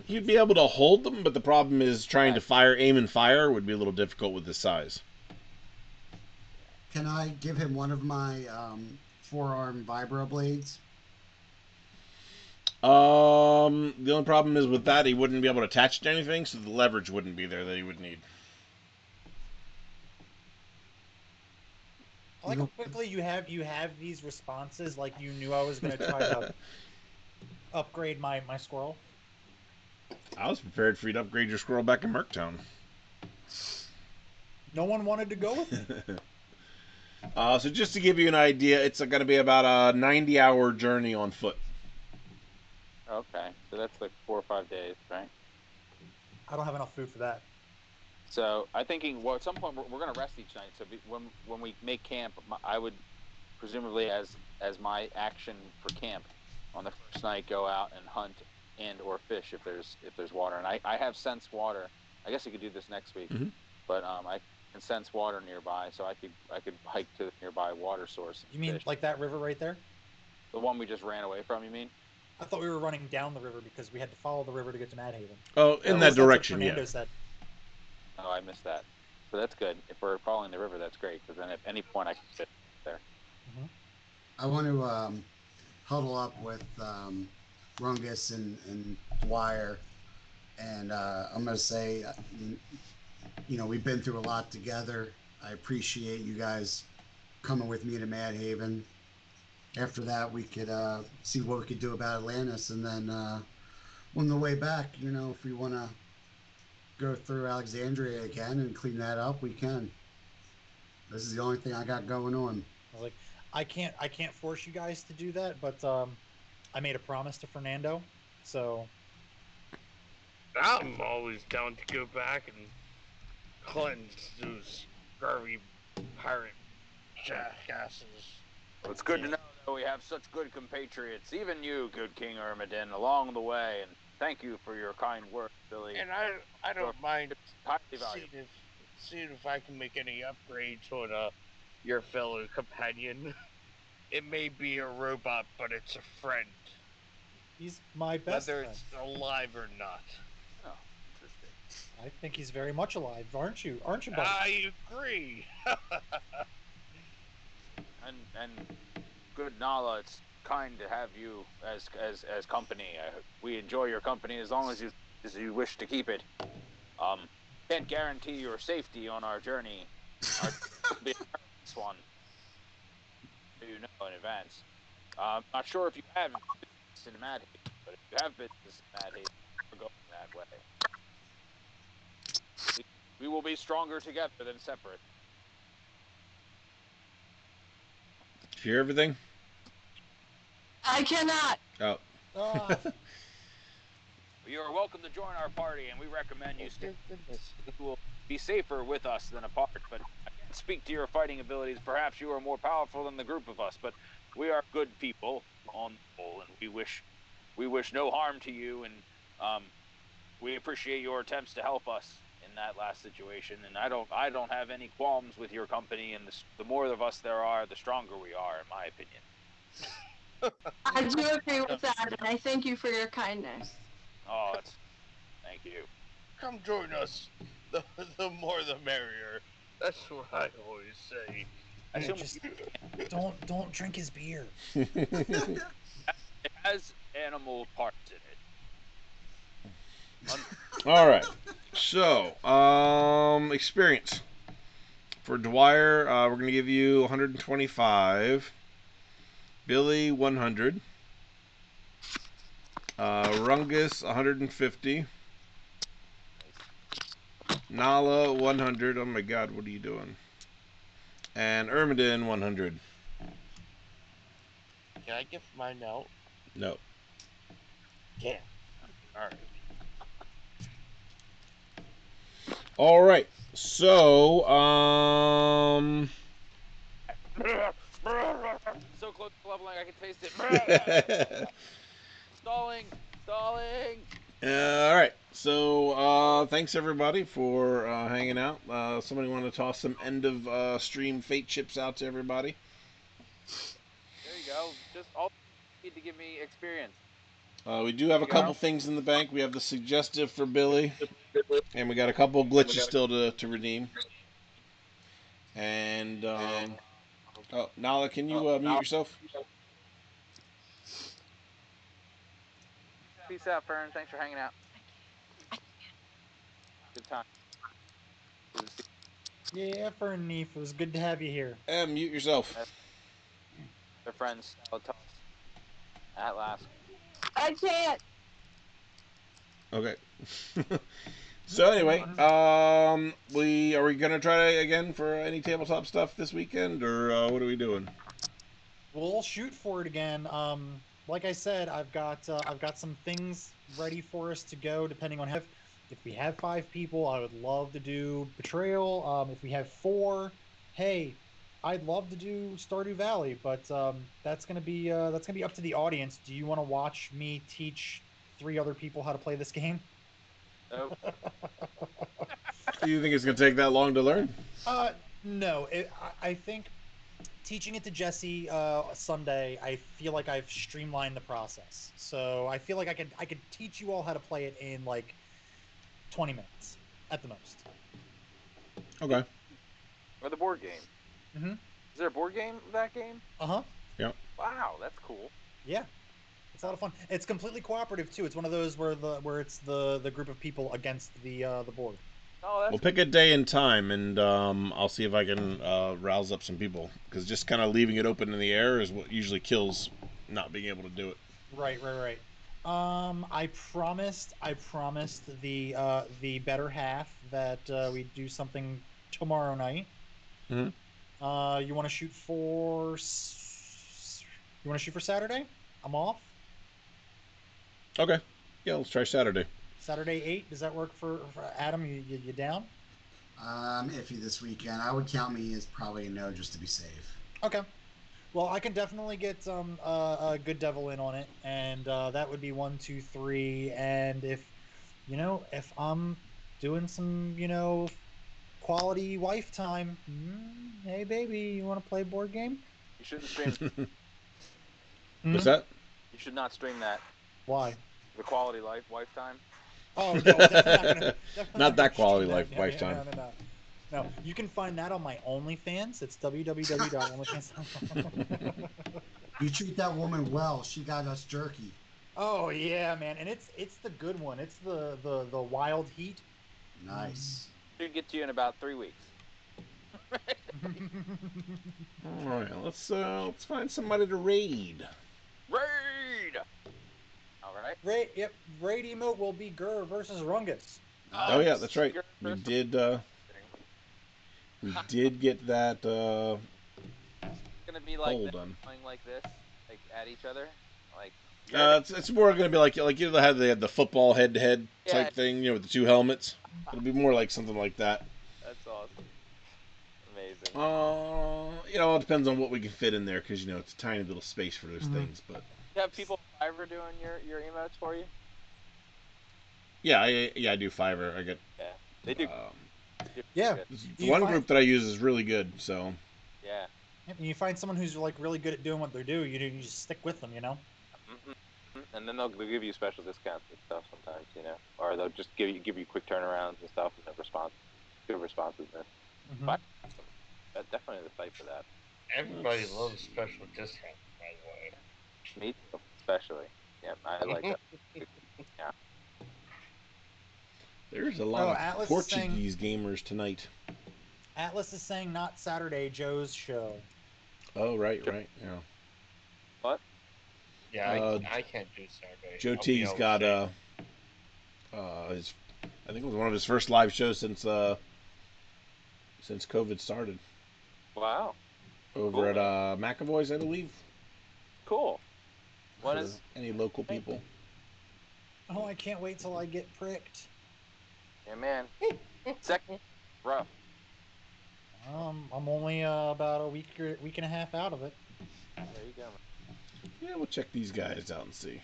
You'd be able to hold them, but the problem is trying to aim and fire would be a little difficult with this size. Can I give him one of my forearm vibro blades? The only problem is with that he wouldn't be able to attach to anything, so the leverage wouldn't be there that he would need. I like how quickly you have these responses. Like you knew I was going to try to upgrade my squirrel. I was prepared for you to upgrade your squirrel back in Merktown. No one wanted to go with me. So just to give you an idea, it's going to be about a 90-hour journey on foot. Okay, so that's like 4 or 5 days, right? I don't have enough food for that. So I'm thinking, well, at some point we're going to rest each night. So when we make camp, I would presumably as my action for camp on the first night go out and hunt and or fish if there's water. And I have sense water. I guess I could do this next week, but I can sense water nearby, so I could hike to the nearby water source. You mean fish. like that river right there? The one we just ran away from? You mean? I thought we were running down the river because we had to follow the river to get to Mad Haven. Oh, in that direction, Fernando yeah. said. Oh, I missed that. So that's good. If we're following the river, that's great. Because then at any point I can fit there. Mm-hmm. I want to huddle up with Rungus and Dwyer, and I'm going to say, we've been through a lot together. I appreciate you guys coming with me to Mad Haven. After that, we could see what we could do about Atlantis, and then on the way back, if we want to go through Alexandria again and clean that up, we can. This is the only thing I got going on. I was like, I can't force you guys to do that, but I made a promise to Fernando, so I'm always down to go back and cleanse those scurvy pirate jackasses. Well, it's good to know that we have such good compatriots, even you, good King Ermidon, along the way, and thank you for your kind words, Billy. And I don't mind highly seeing if I can make any upgrades on your fellow companion. It may be a robot, but it's a friend. he's my best Whether friend. it's alive or not. Oh, interesting. I think he's very much alive, aren't you? Aren't you, buddy? I agree. And good Nala, it's kind to have you as company. We enjoy your company as long as you wish to keep it. Can't guarantee your safety on our journey. Our will be a perilous one, so you know in advance. Not sure if you have business in Mad Haven, but if you have business in Mad Haven, we're going that way. We will be stronger together than separate. Did you hear everything? I cannot. Oh. You are welcome to join our party, and we recommend you stay. You will be safer with us than apart. But I can't speak to your fighting abilities. Perhaps you are more powerful than the group of us. But we are good people on the whole, and we wish no harm to you. And we appreciate your attempts to help us in that last situation, and I don't have any qualms with your company. And the more of us there are, the stronger we are, in my opinion. I do agree with that, and I thank you for your kindness. Oh, thank you. Come join us. The more the merrier. That's what I always say. I assume Just don't drink his beer. it has animal parts in it. All right. So, experience for Dwyer. We're gonna give you 125. Billy 100. Rungus 150. Nala 100. Oh my God, what are you doing? And Ermidin 100. Can I give mine out? No. Yeah. Alright. All right. So, So close to leveling, I can taste it. Stalling. all right. So, thanks everybody for hanging out. Somebody want to toss some end of stream fate chips out to everybody? There you go. Just all you need to give me experience. We do have a couple things in the bank. We have the suggestive for Billy, and we got a couple glitches still to redeem. And oh, Nala, can you mute yourself? Peace out, Fern. Thanks for hanging out. Good time. Good to see Yeah, Ferneef, it was good to have you here. Mute yourself. their friends. Toss. At last. I can't. Okay. So anyway, are we gonna try again for any tabletop stuff this weekend, or what are we doing? We'll shoot for it again. Like I said, I've got some things ready for us to go. Depending on how, if we have 5 people, I would love to do Betrayal. If we have 4, hey, I'd love to do Stardew Valley, but that's gonna be up to the audience. Do you want to watch me teach 3 other people how to play this game? Nope. Do you think it's gonna take that long to learn? No. I think teaching it to Jesse Sunday, I feel like I've streamlined the process. So I feel like I could teach you all how to play it in like 20 minutes at the most. Okay. Or the board game. Mm-hmm. Is there a board game of that game? Uh-huh. Yep. Wow, that's cool. Yeah. It's a lot of fun. It's completely cooperative too. It's one of those where it's the group of people against the board. Oh, that's We'll pick a day and time, and I'll see if I can rouse up some people. Because just kind of leaving it open in the air is what usually kills not being able to do it. Right. I promised the better half that we do something tomorrow night. Mm-hmm. You want to shoot for Saturday? I'm off. Okay. Yeah, let's try Saturday. Saturday 8. Does that work for Adam? You down? Iffy this weekend. I would count me as probably a no just to be safe. Okay. Well, I can definitely get a good devil in on it, and that would be 1, 2, 3. And if I'm doing some quality wife time, hey baby, you want to play board game? You shouldn't stream. What's that? You should not stream that. Why? The quality life, wife time. Oh no, definitely Not that quality stream life, that. wife time. No, you can find that on my OnlyFans. It's www.onlyfans.com. You treat that woman well. She got us jerky. Oh yeah, man, and it's the good one. It's the wild heat. Nice. Should get to you in about 3 weeks. All right, let's find somebody to raid. Raid. All right. Yep. Raid emote will be Gur versus Rungus. Nice. Oh yeah, that's right. We did get that It's gonna be like poll this, done. going like this, like at each other, like. It's more gonna be like they had the football head to head type thing, with the 2 helmets. It'll be more like something like that. That's awesome. Amazing. It depends on what we can fit in there because it's a tiny little space for those things. But You have people Fiverr doing your emotes for you? Yeah, I do Fiverr. I get Yeah, they do. Yeah. Good. the You one find- group that I use is really good. So Yeah. When you find someone who's like really good at doing what they do, you just stick with them, you know. And then they'll give you special discounts and stuff sometimes, or they'll just give you quick turnarounds and stuff, and good responsiveness. Mhm. But definitely the site for that. Everybody loves special discounts, by the way. Me especially. Yeah, I like that. Yeah. there's a lot of Atlas is saying- Portuguese gamers tonight. Atlas is saying not Saturday, Joe's show. Oh right, yeah. What? Yeah, I can't do Saturday. Joe I'll be T's out got sick. his, I think it was one of his first live shows since COVID started. Wow. Over Cool. at McAvoy's, I believe. Cool. When For is? any local people. Oh, I can't wait till I get pricked. Yeah, man. Second. Rough. I'm only about a week and a half out of it. There you go. Yeah, we'll check these guys out and see.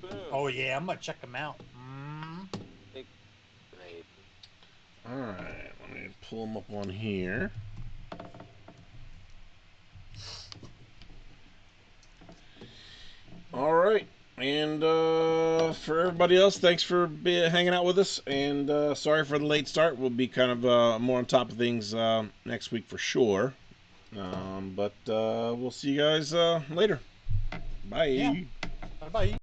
Boom. Oh yeah, I'm gonna check them out. Big grenade. Alright, let me pull them up on here. Alright, and for everybody else, thanks for hanging out with us, and sorry for the late start. We'll be kind of more on top of things next week for sure. But we'll see you guys later. Bye. Yeah. Bye bye.